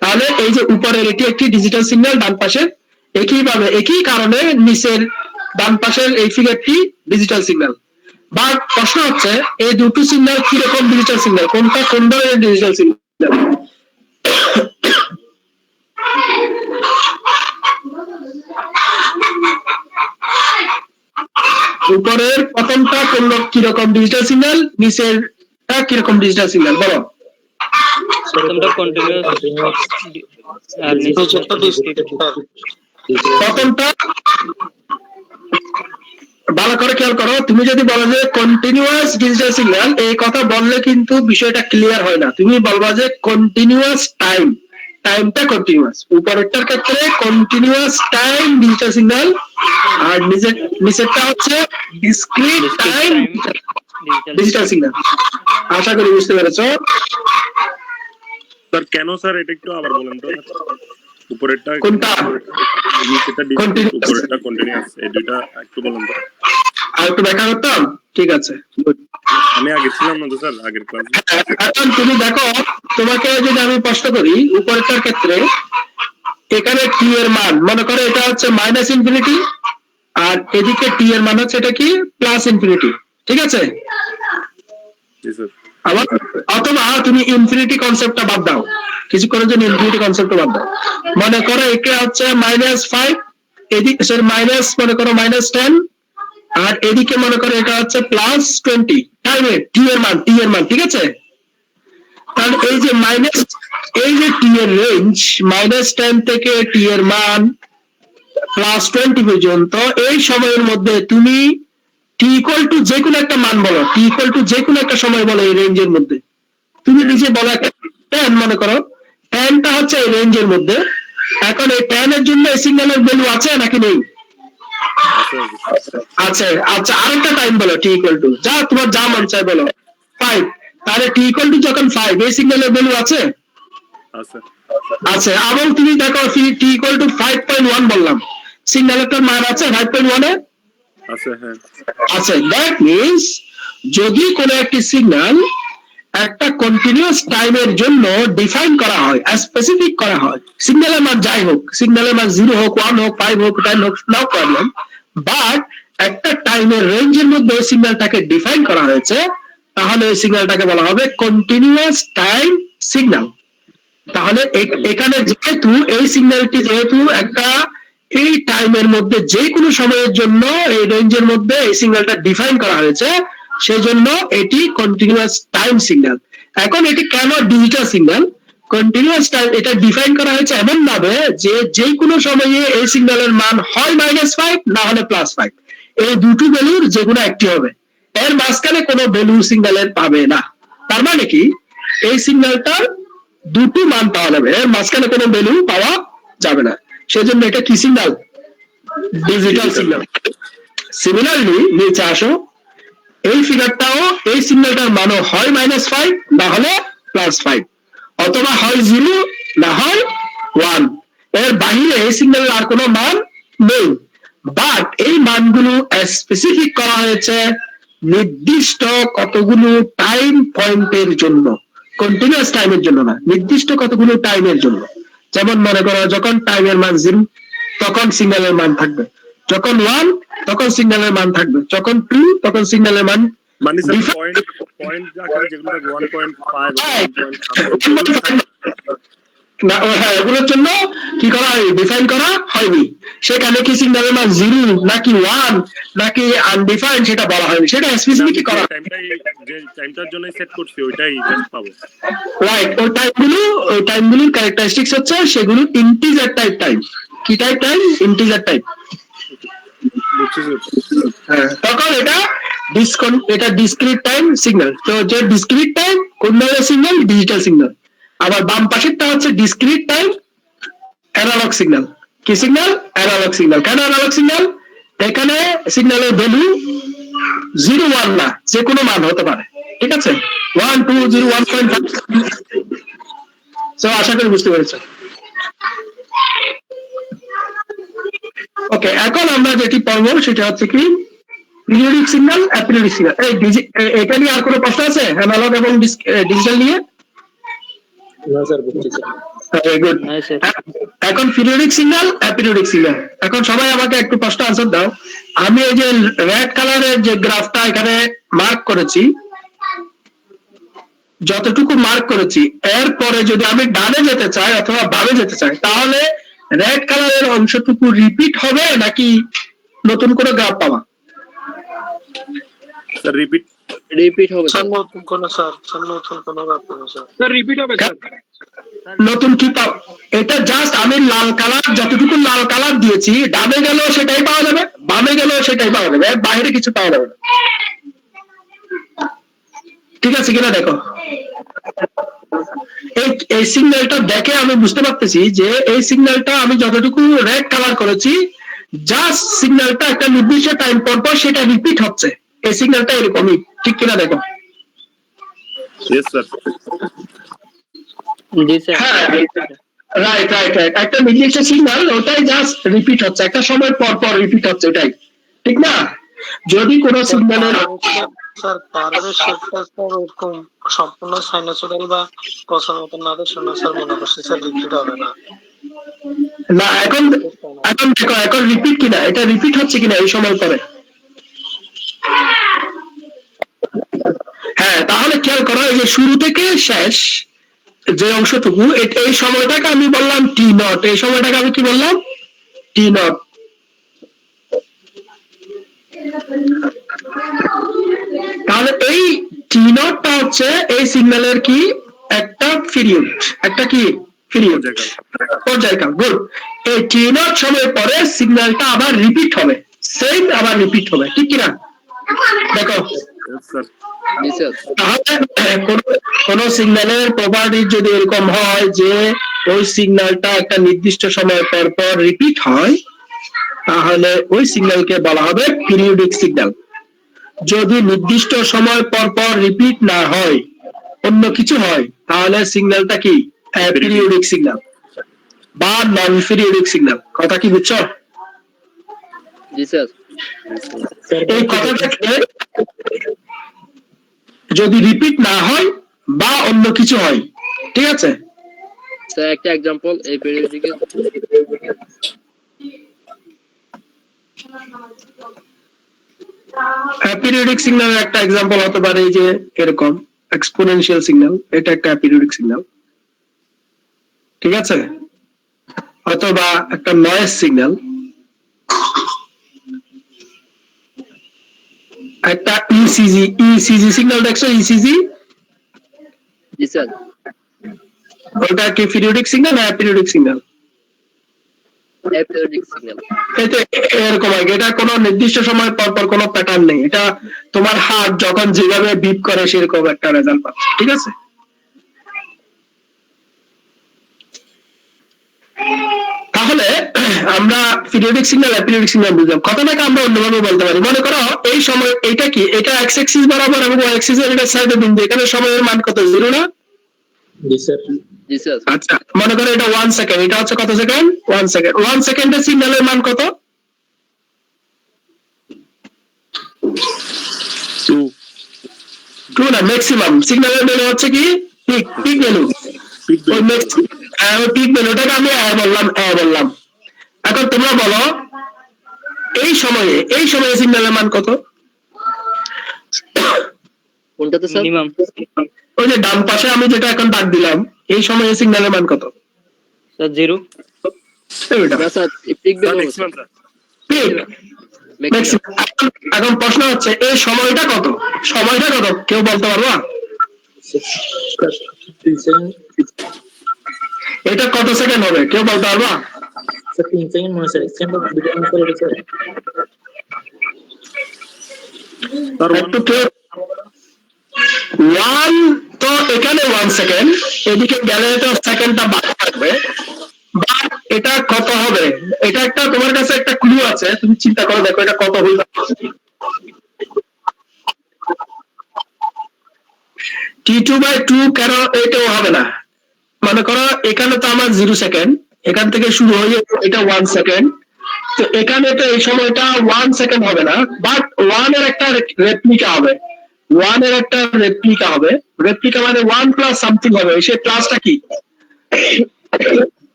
তাহলে এই যে উপরের এটি একটি ডিজিটাল সিগন্যাল, ডান পাশে একইভাবে একই কারণে নিচের ডান পাশের এই ফিগারটি ডিজিটাল সিগন্যাল। বা প্রশ্ন হচ্ছে এই দুটো সিগন্যাল কি রকম ডিজিটাল সিগন্যাল, কোনটা কোন ধরনের ডিজিটাল সিগন্যাল? উপরের প্রথমটা কোন কিরকম ডিজিটাল সিগন্যাল, নিচেরটা কিরকম ডিজিটাল সিগন্যাল বলো? প্রথমটা কন্টিনিউয়াস আর নিচেরটা ডিসক্রিট। প্রথমটা ভালো করে খেয়াল করো, তুমি যদি বলো যে কন্টিনিউয়াস ডিজিটাল সিগন্যাল, এই কথা বললে কিন্তু বিষয়টা ক্লিয়ার হয় না। তুমি বলবা যে কন্টিনিউয়াস টাইম, টাইমটা কন্টিনিউয়াস। উপরেরটার ক্ষেত্রে কন্টিনিউয়াস টাইম ডিজিটাল সিগন্যাল, আর নিচেরটা হচ্ছে ডিসক্রিট টাইম ডিজিটাল সিগন্যাল। আশা করি বুঝতে পেরেছো। স্যার কেন স্যার এটা একটু আবার বলেন তো? উপরেরটা কোনটা? নিচেরটা ডিসক্রিট, উপরেরটা কন্টিনিউয়াস, এই দুইটা একটু বলেন তো। আর একটু ব্যাখ্যা করতাম? ঠিক আছে, আমি আগে ছিলাম না তো স্যার আগের ক্লাসে। এখন তুমি দেখো, তোমাকে যদি আমি প্রশ্ন করি উপরেরটার ক্ষেত্রে, এখানে টি এর মান মনে করো এটা হচ্ছে -ইনফিনিটি, আর এদিকে টি এর মান হচ্ছে এটা কি +ইনফিনিটি, ঠিক আছে? জি স্যার। আবার অথবা তুমি ইনফিনিটি কনসেপ্টটা বাদ দাও, কিছুক্ষণের জন্য ইনফিনিটি কনসেপ্টটা বাদ দাও। মনে করো এটা হচ্ছে -5, এদিকে মাইনাস মনে করো -10, আর এদিকে মনে করো এটা হচ্ছে +20 টাইমে টি এর মান, ঠিক আছে? তাহলে এই যে টি এর রেঞ্জ -10 থেকে টি এর মান +20 পর্যন্ত, এই সময়ের মধ্যে তুমি টি ইকুয়াল টু যে কোনো একটা মান বলো, টি ইকুয়াল টু যে কোনো একটা সময় বলো এই রেঞ্জের মধ্যে, তুমি নিজে বলো একটা 10, মনে করো 10টা হচ্ছে এই রেঞ্জের মধ্যে। এখন এই 10 এর জন্য এই সিগন্যালের ভ্যালু আছে নাকি নেই? আচ্ছা আচ্ছা, আরেকটা টাইম বলো টি ইকুয়াল টু, যা তোমার যা মন চায় বলো, 5। তাহলে টি ইকুয়াল টু যখন 5, এই সিগন্যালের ভ্যালু আছে? আচ্ছা, এবং তুমি দেখো টি ইকুয়াল টু 5.1 বললাম, সিগন্যালের মান আছে 5.1 এ? আচ্ছা, দ্যাট মিনস যদি কোনো একটি সিগন্যাল একটা কন্টিনিউয়াস টাইমের জন্য ডিফাইন করা হয়, স্পেসিফিক করা হয়, সিগন্যালের মান যাই হোক, সিগন্যালের মান 0 হোক, 1 হোক, 5 হোক, 10 হোক, নো প্রবলেম, বাট একটা টাইমের রেঞ্জের মধ্যে ওই সিগন্যালটাকে ডিফাইন করা হয়েছে, তাহলে ওই সিগন্যালটাকে বলা হবে কন্টিনিউয়াস টাইম সিগন্যাল। তাহলে এখানে যেহেতু এই সিগন্যালটি যেহেতু একটা এই টাইমের মধ্যে যে কোনো সময়ের জন্য এই রেঞ্জের মধ্যে এই সিগন্যালটা ডিফাইন করা হয়েছে, সেজন্য এটি কন্টিনিউয়াস টাইম সিগন্যাল। এখন এটি কেন ডিজিটাল সিগন্যাল? কন্টিনিউয়াস টাইম এটা ডিফাইন করা হয়েছে এমন ভাবে যে কোনো সময়ে এই সিগন্যালের মান হয় -5 না হলে +5, এই দুটো ভ্যালুর যে কোনো একটি হবে, এর মাঝখানে কোনো ভ্যালু সিগন্যালের পাবে না। তার মানে কি এই সিগন্যালটার দুটো মান পাওয়া যাবে, এর মাঝখানে কোনো ভ্যালু পাওয়া যাবে না, সেজন্য এটা কি সিগন্যাল? Digital signal. সিমিলারলি নিচে আসো, এই ফিগারটাও এই সিগন্যালটার মানও হয় -5 না হলে +5, অথবা হয় 0 না হয় 1, এর বাইরে এই সিগন্যালের আর কোনো মান নেই। বাট এই মানগুলো স্পেসিফিক করা হয়েছে নির্দিষ্ট কতগুলো টাইম পয়েন্টের জন্য, কন্টিনিউয়াস টাইমের জন্য না, নির্দিষ্ট কতগুলো টাইমের জন্য। যেমন মনে করো যখন টাইমের মান 0 তখন সিগন্যালের মান থাকবে, যখন 1 তখন সিগন্যালের মান থাকবে, যখন 2 তখন সিগন্যালের মান মানে স্যার পয়েন্ট আকারে যেগুলো 1.5 1.5 না হ্যাঁ এগুলোর জন্য কি করা হয় ডিফাইন করা হয়নি সেখানে কি সিগন্যালের মান 0 নাকি 1 নাকি আনডিফাইন্ড সেটা বলা হয়নি সেটা স্পেসিফিক করা যে টাইমটার জন্য সেট করছি ওইটাই জাস্ট পাবো রাইট ওই টাইমগুলোর ক্যারেক্টারিস্টিক্স হচ্ছে সেগুলো ইন্টিজার টাইম কি টাইম ইন্টিজার টাইপ বুঝছি স্যার তখন এটা ডিসক্রিট টাইম সিগন্যাল তো যে ডিসক্রিট টাইম কোন ধরনের সিগন্যাল ডিজিটাল সিগন্যাল আবার বাম পাশেরটা হচ্ছে ডিসক্রিট টাইম অ্যানালগ সিগন্যাল কি সিগন্যাল অ্যানালগ সিগন্যাল কেন অ্যানালগ সিগন্যাল এখানে সিগন্যালের ভ্যালু 0 1 না যে কোনো মান হতে পারে ঠিক আছে 1 2 0 1.5 সো আশা করি বুঝতে পেরেছেন ওকে এখন আমরা যেটি পড়বো সেটা হচ্ছে কি পিরিয়ডিক সিগন্যাল অ্যাপিরিয়ডিক সিগন্যাল এটা নিয়ে আর কোনো প্রশ্ন আছে অ্যানালগ এবং ডিজিটাল নিয়ে না স্যার বুঝছি স্যার ভেরি গুড হ্যাঁ স্যার এখন পিরিয়ডিক সিগন্যাল অ্যাপিরিয়ডিক সিগন্যাল এখন সবাই আমাকে একটু প্রশ্ন আনসার দাও আমি এই যে রেড কালারের যে গ্রাফটা এখানে মার্ক করেছি যতটুকু মার্ক করেছি এরপরে যদি আমি ডানে যেতে চাই অথবা বামে যেতে চাই তাহলে রেড কালারের অংশটুকু রিপিট হবে নাকি নতুন করে গ্রাফ পাবা স্যার রিপিট হবে স্যার নতুন কোনো ব্যাপার না স্যার স্যার রিপিট হবে স্যার নতুন কি পাও এটা জাস্ট আমি লাল কালার যতটুকু লাল কালার দিয়েছি ডানে গেলেও সেটাই পাওয়া যাবে বামে গেলেও সেটাই পাওয়া যাবে এর বাইরে কিছু পাওয়া যাবে না ঠিক আছে কিনা দেখো এই সিগন্যালটা দেখে আমি বুঝতে পারতেছি যে এই সিগন্যালটা আমি যতটুকু রেড কালার করেছি জাস্ট সিগন্যালটা একটা নির্দিষ্ট টাইম পর পর সেটা রিপিট হচ্ছে এই সিগন্যালটা এরকমই ঠিক কিনা দেখো ইয়েস স্যার জি স্যার হ্যাঁ রাইট একটা নির্দিষ্ট সিগন্যাল ওটাই জাস্ট রিপিট হচ্ছে একটা সময় পর পর রিপিট হচ্ছে ওটাই ঠিক না যদি কোনো সিগন্যালের স্যার পারবে সেটা স্যার এরকম সম্পূর্ণ সাইনোসয়েডাল বা কসার মতো না শোনা স্যার মনে করছি স্যার রিপিট হবে না না এখন দেখো এখন রিপিট কিনা এটা রিপিট হচ্ছে কিনা এই সময় পরে হ্যাঁ তাহলে খেয়াল করো এই যে শুরু থেকে শেষ যে অংশটুকু এই সময়টাকে আমি বললাম টি নট এই সময়টাকে আমি কি বললাম টি নট তাহলে এই টি নটটা হচ্ছে এই সিগন্যালের কি একটা পিরিয়ড একটা কি পিরিয়ড পর্যায়কাল গুড এই টি নট সময় পরে সিগন্যালটা আবার রিপিট হবে সেম আবার রিপিট হবে ঠিক কিনা দেখো তাহলে কোন সিগন্যালের প্রপার্টি যদি এরকম হয় যে ওই সিগন্যালটা একটা নির্দিষ্ট সময় পর পর রিপিট হয় তাহলে ওই সিগন্যালকে বলা হবে পিরিয়ডিক সিগন্যাল যদি নির্দিষ্ট সময় পর পর রিপিট না হয় অন্য কিছু হয় তাহলে সিগন্যালটা কি পিরিয়ডিক সিগন্যাল বা নন পিরিয়ডিক সিগন্যাল কথা কি বুঝছো জি স্যার এই কথাটাকে যদি রিপিট না হয় বা অন্য কিছু হয় ঠিক আছে স্যার একটা एग्जांपल এই পিরিয়ডিকে পিরিয়ডিক সিগন্যালের একটা एग्जांपल হতে পারে এই যে এরকম এক্সপোনেনশিয়াল সিগন্যাল এটা একটা পিরিয়ডিক সিগন্যাল ঠিক আছে অথবা একটা নয়েজ সিগন্যাল একটা ইসিজি সিগন্যাল দেখছো ইসিজি জি স্যার ওটা কি পিরিয়ডিক সিগন্যাল না পিরিয়ডিক সিগন্যাল পিরিয়ডিক সিগন্যাল এটা এরকম হয় এটা কোনো নির্দিষ্ট সময় পর পর কোনো প্যাটার্ন নেই এটা তোমার হার্ট যখন যেভাবে বিট করে সেরকম একটা রেজাল্ট পাচ্ছে ঠিক আছে তাহলে আমরা পিরিয়ডিক সিগন্যাল অ্যাপিরিয়ডিক সিগন্যাল বুঝলাম কথাটাকে আমরা অন্যভাবে বলতে পারি মনে করো এই সময় এটা কি এটা এক্স অ্যাক্সিস বরাবর এবং ওয়াই অ্যাক্সিস এর এটা সাইডে বিন্দু এখানে সময়ের মান কত 0 না জি স্যার জি স্যার আচ্ছা মনে করো এটা 1 সেকেন্ড এটা হচ্ছে কত সেকেন্ড 1 সেকেন্ড 1 সেকেন্ডের সিগন্যালের মান কত 2 না ম্যাক্সিমাম সিগন্যালের ভ্যালু হচ্ছে কি পিক ভ্যালু ওই পিক ভ্যালুটাকে আমি বললাম এখন তোমরা বলো এই সময়ে সিগন্যালের মান কত কোনটাতে স্যার? মিনিমাম ওই যে ডান পাশে আমি যেটা এখন দাগ দিলাম, এই সময়ে সিগন্যালের মান কত? স্যার 0 এইটা না স্যার, পিক স্যার বের ম্যাক্সিমাম স্যার ঠিক। ম্যাক্সিমাম। এখন প্রশ্ন হচ্ছে এই সময়টা কত? সময়টা কত কেউ বলতে পারবা? এটা কত সেকেন্ড হবে কেউ বলতে পারবা? স্যার একটু কেউ 1 তো এখানে 1 সেকেন্ড, এদিকে গেলে তো সেকেন্ডটা বাকি থাকবে। বাট এটা কত হবে? এটা একটা তোমার কাছে একটা ক্লু আছে, তুমি চিন্তা করে দেখো এটা কত হইল। T2/2 কেন এটাও হবে না? মনে করো এখানে তো আমার 0 সেকেন্ড, এখান থেকে শুরু হয়ে এটা 1 সেকেন্ড, তো এখানে তো এই সময়টা 1 সেকেন্ড হবে না, বাট 1 এর একটা রেপ্লিকা হবে। 1 এর একটা রেপ্লিকা হবে, রেপ্লিকা মানে 1 প্লাস সামথিং হবে, সেই প্লাসটা কি?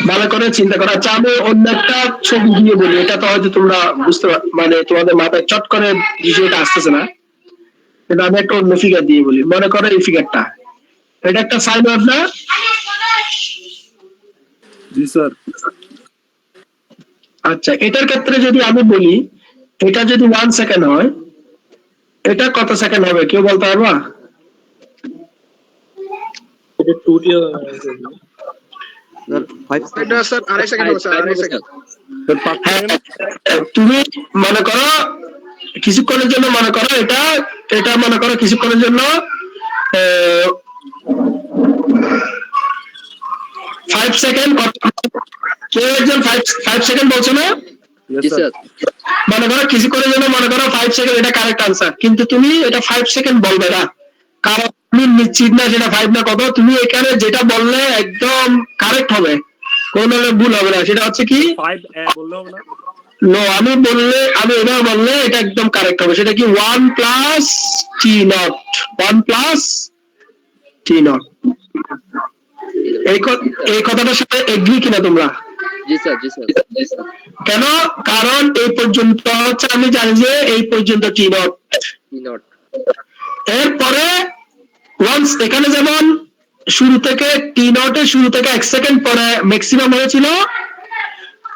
ভালো করে চিন্তা করা। আচ্ছা আমি অন্য একটা ছবি দিয়ে বলি, এটা তো হয়তো তোমরা বুঝতে মানে তোমাদের মাথায় চট করে বিষয়টা আসতেছে না, কিন্তু আমি একটা অন্য ফিগার দিয়ে বলি। মনে করো এই ফিগারটা, এটা একটা সাইন ওয়েভ না? জি স্যার। আচ্ছা এটার ক্ষেত্রে যদি আমি বলি এটা যদি 1 সেকেন্ড হয়, এটা কত সেকেন্ড হবে কেউ বলতে পারবা? এটা স্যার 2.5 সেকেন্ড হবে স্যার, 2.5 সেকেন্ড। তুমি মনে করো কিছুক্ষণের জন্য মনে করো এটা এটা মনে করো কিছুক্ষণের জন্য 5 সেকেন্ড। কেউ একজন 5 সেকেন্ড বলছো না? জি স্যার। মনে করো কিছুক্ষণের জন্য মনে করো 5 সেকেন্ড, এটা কারেক্ট আনসার, কিন্তু তুমি এটা 5 সেকেন্ড বলবে না, কারণ তুমি নিশ্চিত না সেটা 5 না কত। তুমি এখানে যেটা বললে একদম কারেক্ট হবে, কোনো ভুল হবে না। সেটা হচ্ছে কি 5 বললে হবে না? নো, আমি এবার বললে এটা একদম কারেক্ট হবে। সেটা কি 1 plus T not, 1 plus T naught. এই কথাটার সাথে এগ্রি কিনা তোমরা? জি স্যার, জি স্যার। কেন? কারণ এই পর্যন্ত হচ্ছে আমি জানি যে এই পর্যন্ত টি নট, নট। এরপরে ওয়ান্স এখানে যেমন শুরু থেকে টি নটের শুরু থেকে 1 সেকেন্ড পরে ম্যাক্সিমাম হয়েছিল,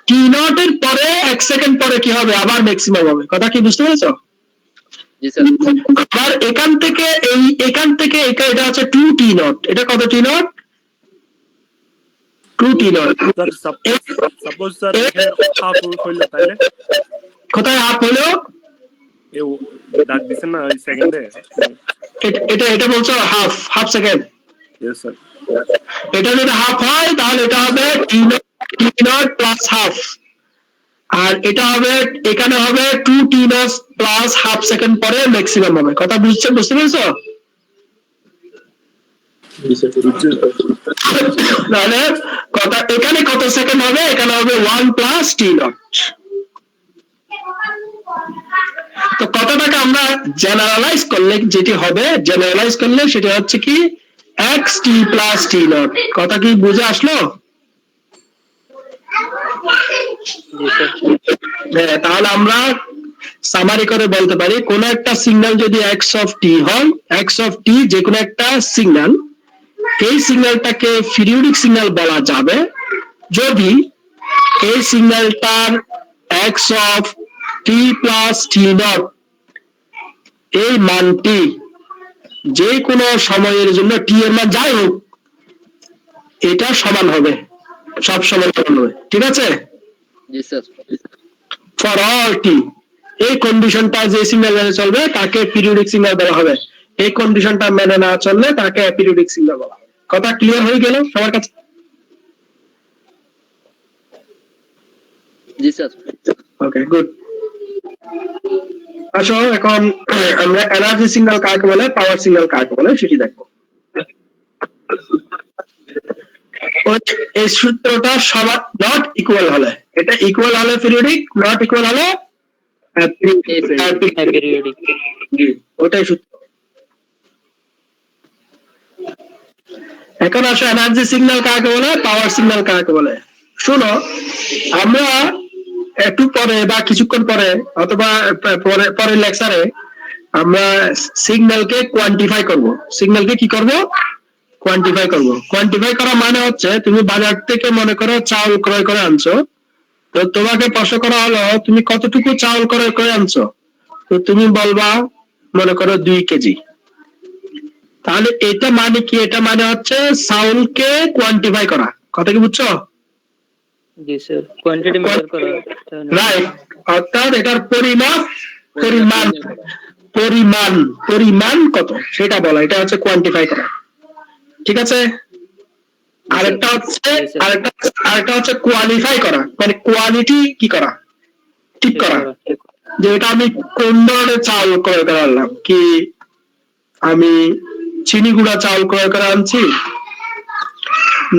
টি নটের পরে 1 সেকেন্ড পরে কি হবে আবার ম্যাক্সিমাম হবে। কথা কি বুঝতে পেরেছো? জি স্যার। আবার এখান থেকে এটা হচ্ছে 2 টি নট। এটা কত T naught? 2 T naught. Sir suppose sir half হইলো তাইলে কোথায় হাফ হলো? এ ডাক দিছেন না ওই সেকেন্ডে। এটা বলছো হাফ সেকেন্ড। Yes sir. এটা যদি হাফ হয় তাহলে এটা হবে টি নট প্লাস হাফ, আর এটা হবে এখানে হবে 2 T not plus half second পরে ম্যাক্সিমাম হবে। কথা বুঝতে পেরেছো? তাহলে কথা এখানে কত সেকেন্ড হবে? এখানে হবে 1 প্লাস টি নট। তো কথাটাকে আমরা জেনারেলাইজ করলে যেটি হবে, জেনারেলাইজ করলে সেটা হচ্ছে কি x T plus T not. কথা কি বুঝে আসলো? হ্যাঁ, তাহলে আমরা সামারি করে বলতে পারি কোন একটা সিগন্যাল যদি এক্স অফ টি হয়, এক্স অফ টি যে কোনো একটা সিগন্যাল, এই সিগন্যালটাকে পিরিয়ডিক সিগন্যাল বলা যাবে যদি এই সিগন্যালটার X of T plus T naught এই মানটি যে কোনো সময়ের জন্য টি এর মান যাই হোক এটা সমান হবে, সব সময় সমান হবে। ঠিক আছে? জি স্যার। ফর অল টি এই কন্ডিশনটা যে সিগন্যাল মেনে চলবে তাকে পিরিয়ডিক সিগন্যাল বলা হবে, এই কন্ডিশনটা মেনে না চললে তাকে অ্যাপিরিয়ডিক সিগন্যাল বলা হবে। কথা ক্লিয়ার হয়ে গেল সবার কাছে? জি স্যার। Okay good. আসো এখন আমরা এনার্জি সিগন্যাল কাকে বলে, পাওয়ার সিগন্যাল কাকে বলে সেটি দেখবো। এই সূত্রটা সবার নট ইকুয়াল হলে, এটা ইকুয়াল হলে পিরিয়ডিক, নট ইকুয়াল হলে অ্যাপিরিয়ডিক। ওটাই সূত্র। এখন আসো এনার্জি সিগন্যাল কাকে বলে, পাওয়ার সিগন্যাল কাকে বলে। শোনো, আমরা একটু পরে বা কিছুক্ষণ পরে অথবা পরের লেকচারে আমরা সিগন্যালকে কোয়ান্টিফাই করব। সিগন্যালকে কি করব? কোয়ান্টিফাই করব। কোয়ান্টিফাই করা মানে হচ্ছে তুমি বাজার থেকে মনে করো চাউল ক্রয় করে আনছো, তো তোমাকে প্রশ্ন করা হলো তুমি কতটুকু চাউল ক্রয় করে আনছো, তো তুমি বলবা মনে করো 2 কেজি। তাহলে এটা মানে কি? এটা মানে হচ্ছে চাউলকে কোয়ান্টিফাই করা। কথা কি বুঝছো? জি স্যার, কোয়ান্টিটি মেজার করা। রাইট, অর্থাৎ এটার পরিমাণ কত সেটা বলা, এটা হচ্ছে কোয়ান্টিফাই করা। ঠিক আছে? আরেকটা হচ্ছে কোয়ালিফাই করা, মানে কোয়ালিটি কি করা, ঠিক করা, যে এটা আমি কোন ধরনের চাউল ক্রয় করে আনলাম, কি আমি চিনি গুঁড়া চাউল ক্রয় করে আনছি,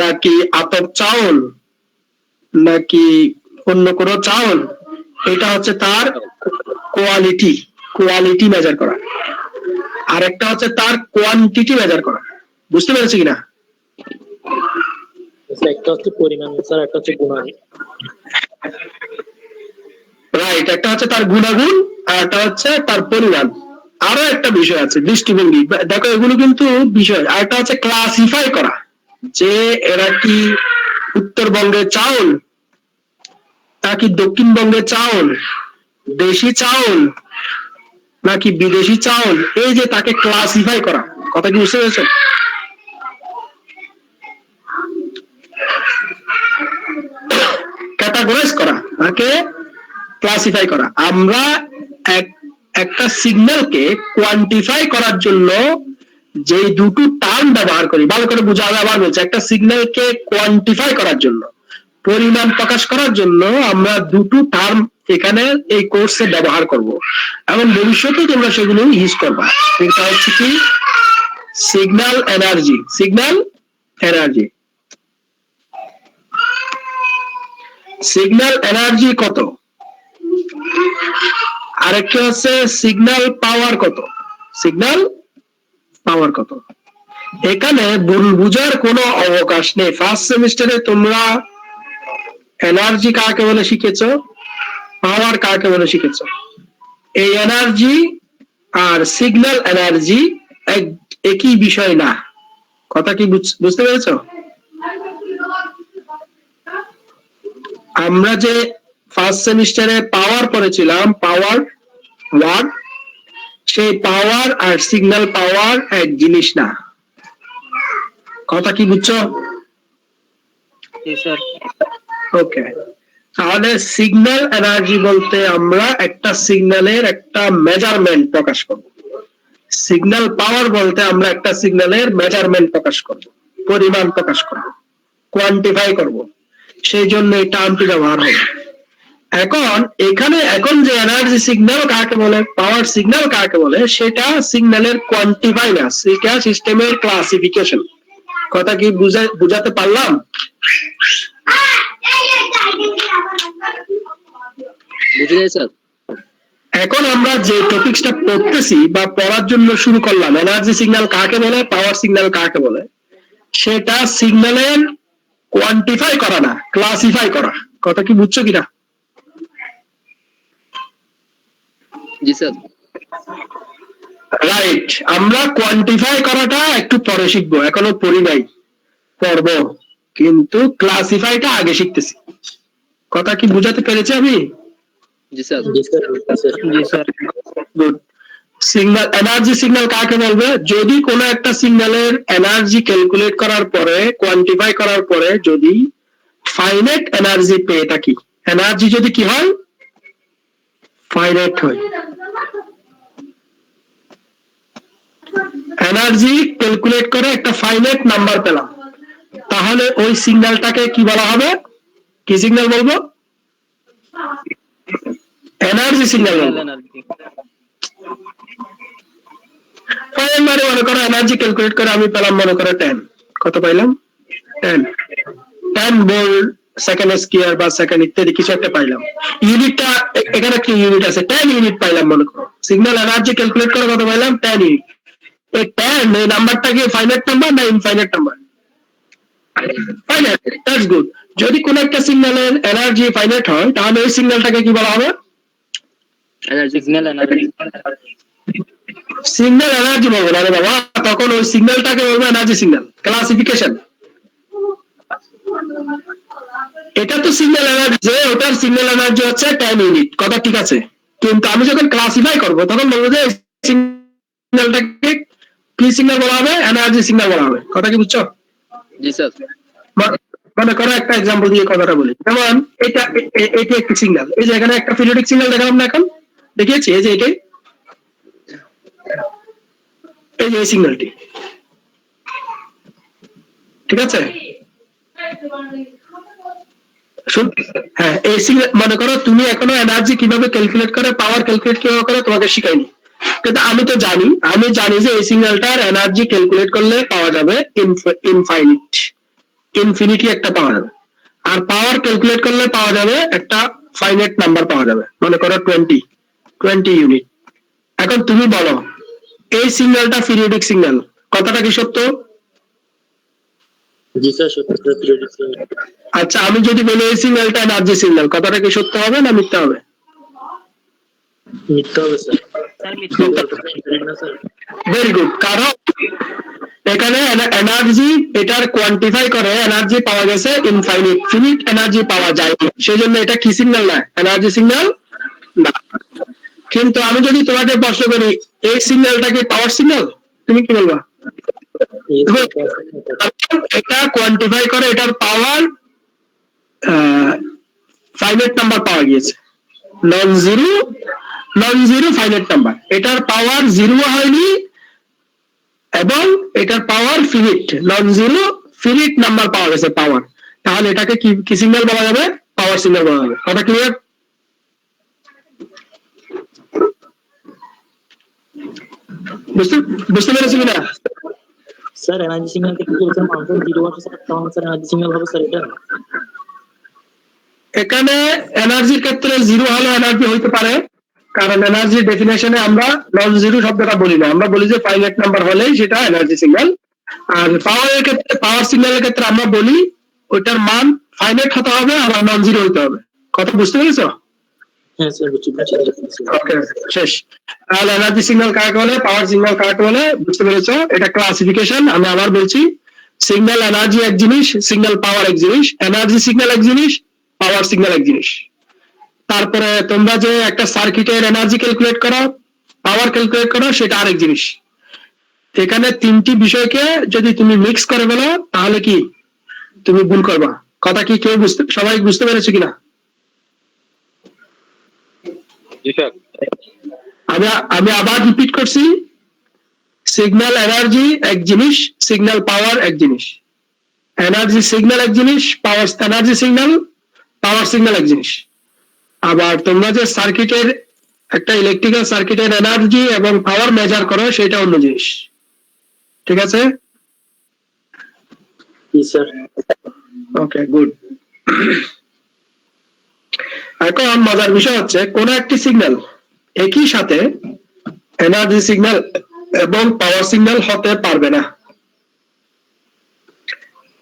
নাকি আতপ চাউল, নাকি অন্য কোনো চাউল। এটা হচ্ছে তার কোয়ালিটি মেজার করা। আর একটা হচ্ছে তার কোয়ান্টিটি মেজার করা। বুঝতে পেরেছি কিনা? একটা হচ্ছে পরিমাণ স্যার, একটা হচ্ছে গুণাগুণ। রাইট, একটা হচ্ছে তার গুণাগুণ আর একটা হচ্ছে তার পরিমাণ। আরো একটা বিষয় আছে দৃষ্টিভঙ্গি, দেখো এগুলো কিন্তু বিষয়। আর একটা হচ্ছে ক্লাসিফাই করা, যে এরা কি উত্তরবঙ্গের চাউল, নাকি দক্ষিণবঙ্গের চাউল, দেশি চাউল নাকি বিদেশি চাউল, এই যে তাকে ক্লাসিফাই করা। কথা কি বুঝতে পেরেছেন? ক্যাটাগরাইজ করা, তাকে ক্লাসিফাই করা। আমরা একটা সিগন্যালকে কোয়ান্টিফাই করার জন্য যে দুটো টার্ম ব্যবহার করি, ভালো করে বোঝা ব্যবহার বলছে। একটা সিগন্যালকে কোয়ান্টিফাই করার জন্য, পরিমাণ প্রকাশ করার জন্য আমরা দুটো টার্ম এখানে এই কোর্সে ব্যবহার করব, এবং ভবিষ্যতে তোমরা সেগুলো ইউজ করবা। এটা হচ্ছে কি? Signal energy. সিগন্যাল এনার্জি কত, আরেকটা হচ্ছে সিগন্যাল পাওয়ার কত। এখানে ভুল বুঝার কোনো অবকাশ নেই। ফার্স্ট সেমিস্টারে তোমরা এনার্জি কাকে বলে শিখেছো, পাওয়ার কাকে বলে শিখেছো। এই এনার্জি আর সিগন্যাল এনার্জি একই বিষয় না। কথা কি বুঝতে পেরেছো? আমরা যে ফার্স্ট সেমিস্টারে পাওয়ার পড়েছিলাম, পাওয়ার ওয়াট, সেই পাওয়ার আর সিগন্যাল পাওয়ার এক জিনিস না। কথা কি বুঝছো? জি স্যার। ওকে, তাহলে সিগন্যাল এনার্জি বলতে আমরা একটা সিগন্যালের একটা মেজারমেন্ট প্রকাশ করব। সিগন্যাল পাওয়ার বলতে আমরা একটা সিগন্যালের মেজারমেন্ট প্রকাশ করব, পরিমাণ প্রকাশ করব, কোয়ান্টিফাই করব। সেই জন্য এই টার্মটি ব্যবহার হবে। এখন যে এনার্জি সিগন্যাল কাকে বলে, পাওয়ার সিগন্যাল কাকে বলে, সেটা সিগন্যালের কোয়ান্টিফাই না, সেটা সিস্টেমের ক্লাসিফিকেশন। কথা কি বুঝাতে পারলাম? বুঝে গেছি স্যার। এখন আমরা যে টপিকসটা পড়তেছি বা পড়ার জন্য শুরু করলাম, এনার্জি সিগন্যাল কাকে বলে, পাওয়ার সিগন্যাল কাকে বলে, সেটা সিগন্যালের কোয়ান্টিফাই করা না, ক্লাসিফাই করা। কথা কি বুঝছো কিনা? জি স্যার। রাইট, আমরা কোয়ান্টিফাই করাটা একটু পরে শিখবো, এখনো পড়ি নাই, পড়বো, কিন্তু ক্লাসিফাইটা আগে শিখতেছি। কথা কি বুঝাতে পেরেছি আমি? জি স্যার। জি sir. Good. Signal, energy signal কাকে বলবে? যদি কোনো একটা সিগন্যালের এনার্জি ক্যালকুলেট করার পরে, কোয়ান্টিফাই করার পরে যদি ফাইনাইট এনার্জি পেয়ে থাকি, এনার্জি যদি কি হয়, ফাইনাইট হয়। এনার্জি ক্যালকুলেট করে একটা ফাইনাইট নাম্বার পেলাম, তাহলে ওই সিগন্যালটাকে কি বলা হবে? কি সিগন্যাল বলবো? এনার্জি সিগন্যাল বলবো। মনে করো এনার্জি ক্যালকুলেট করে আমি পেলাম মনে করো 10। কত পাইলাম? 10 ভোল্ট সেকেন্ড স্কয়ার বা সেকেন্ড ইত্যাদি কিছু একটা পাইলাম। ইউনিটটা এখানে কি ইউনিট আছে? 10 ইউনিট পাইলাম মনে করো। সিগন্যাল এনার্জি ক্যালকুলেট করে কত পাইলাম? 10 ইউনিট। এই 10 এই নাম্বারটা কি ফাইনাইট নাম্বার না infinite number? Finite. That's good. যদি কোন একটা সিগন্যালের এনার্জি ফাইনাইট হয় তাহলে ওই সিগন্যালটাকে কি বলা হবে? Energy signal energy signal energy বলবো না রে বাবা, তখন ওই সিগন্যালটাকে বলবো এনার্জি সিগন্যাল। ক্লাসিফিকেশন, এটা তো সিগন্যাল এনার্জি, ওটার সিগন্যাল এনার্জি হচ্ছে 10 ইউনিট, কথা ঠিক আছে। কিন্তু আমি যখন ক্লাসিফাই করবো তখন বলবো যে সিগন্যালটাকে কি সিগন্যাল বলা হবে? এনার্জি সিগন্যাল বলা হবে, কথা কি বুঝছো? জি স্যার মনে করো একটা এক্সাম্পল দিয়ে কথাটা বলি, যেমন এটি একটি সিগন্যাল, এই যে এখানে একটা পিরিয়ডিক সিগন্যাল দেখালাম না, এখন দেখিয়েছি, এই যে এটাই, এই যে এই সিগন্যালটি, ঠিক আছে? হ্যাঁ, এই সিগন্যাল মনে করো তুমি এখনো এনার্জি কিভাবে ক্যালকুলেট করে, পাওয়ার ক্যালকুলেট কিভাবে করে তোমাকে শিখাইনি, কিন্তু আমি তো জানি, যে এই সিগন্যালটার এনার্জি ক্যালকুলেট করলে পাওয়া যাবে ইনফিনিটি একটা পাওয়া যাবে, আর পাওয়ার ক্যালকুলেট করলে পাওয়া যাবে একটা ফাইনাইট নাম্বার পাওয়া যাবে, মনে করো 20 ইউনিট। এখন তুমি বলো এই সিগন্যালটা পিরিয়ডিক সিগন্যাল, কথাটা কি সত্য? জি স্যার সত্য পিরিয়ডিক সিগন্যাল আচ্ছা, আমি যদি বলি এই সিগন্যালটা এনার্জি সিগন্যাল, কথাটা কি সত্য হবে না মিথ্যা হবে? মিথ্যা হবে স্যার স্যার মিথ্যা। না স্যার ভেরি গুড, কারণ এখানে এনার্জি এটার কোয়ান্টিফাই করে, এনার্জি পাওয়া গেছে ফিনিট এনার্জি পাওয়া যায়, সেই জন্য এটা কি সিগন্যাল না, এনার্জি সিগন্যাল না। কিন্তু আমি যদি তোমাকে প্রশ্ন করি এই সিগন্যালটা কি পাওয়ার সিগন্যাল, তুমি কি বলবা? এটা কোয়ান্টিফাই করে, এটার পাওয়ার ফাইনাইট নাম্বার পাওয়া গিয়েছে, নন জিরো ফাইনাইট নাম্বার, এটার পাওয়ার জিরো হয়নি এবং এটার পাওয়ার ফিনিট, নন জিরো ফিনিট নাম্বার পাওয়া গেছে পাওয়ার, তাহলে এটাকে কি সিগন্যাল বলা যাবে? পাওয়ার সিগন্যাল বলা যাবে, কথা ক্লিয়ার? বুঝতে পেরেছি কিনা? স্যার এনার্জি সিগন্যাল থেকে কি বলছেন, মাউন্টেন 0 আছে স্যার, তখন স্যার এনার্জি সিগন্যাল হবে স্যার এটা? এখানে এনার্জির ক্ষেত্রে জিরো হলে এনার্জি হইতে পারে, কারণ এনার্জির ডেফিনেশনে আমরা নন জিরো শব্দটা বলি না, আমরা বলি যে ফাইনাইট নাম্বার হলেই সেটা এনার্জি সিগন্যাল। আর পাওয়ারের ক্ষেত্রে, পাওয়ার সিগন্যালের ক্ষেত্রে আমরা বলি ওইটার মান ফাইনাইট হতে হবে আর নন জিরো হইতে হবে, কথা বুঝতে পেরেছো? হ্যাঁ স্যার বুঝছি ওকে, শেষ। তাহলে এনার্জি সিগন্যাল কাকে বলে, পাওয়ার সিগন্যাল কাকে বলে, বুঝতে পেরেছো? এটা ক্লাসিফিকেশন। আমি আবার বলছি, সিগন্যাল এনার্জি এক জিনিস, সিগন্যাল পাওয়ার এক জিনিস, এনার্জি সিগন্যাল এক জিনিস, পাওয়ার সিগন্যাল এক জিনিস। তারপরে তোমরা যে একটা সার্কিটের এনার্জি ক্যালকুলেট করো, পাওয়ার ক্যালকুলেট করো, সেটা আরেক জিনিস। এখানে তিনটি বিষয়কে যদি তুমি মিক্স করে ফেলো তাহলে কি তুমি ভুল করবা, কথা কি কেউ সবাই বুঝতে পেরেছো কিনা? আমি আবার রিপিট করছি, সিগন্যাল এনার্জি এক জিনিস, সিগন্যাল পাওয়ার এক জিনিস, এনার্জি সিগন্যাল এক জিনিস, এনার্জি সিগন্যাল পাওয়ার সিগন্যাল এক জিনিস। আবার তোমরা যে সার্কিটের একটা ইলেকট্রিক্যাল সার্কিটের এনার্জি এবং পাওয়ার মেজার করো সেটা অন্য জিনিস, ঠিক আছে? Sir okay, good. এখন মজার বিষয় হচ্ছে কোন একটি সিগন্যাল একই সাথে এনার্জি সিগন্যাল এবং পাওয়ার সিগন্যাল হতে পারবে না।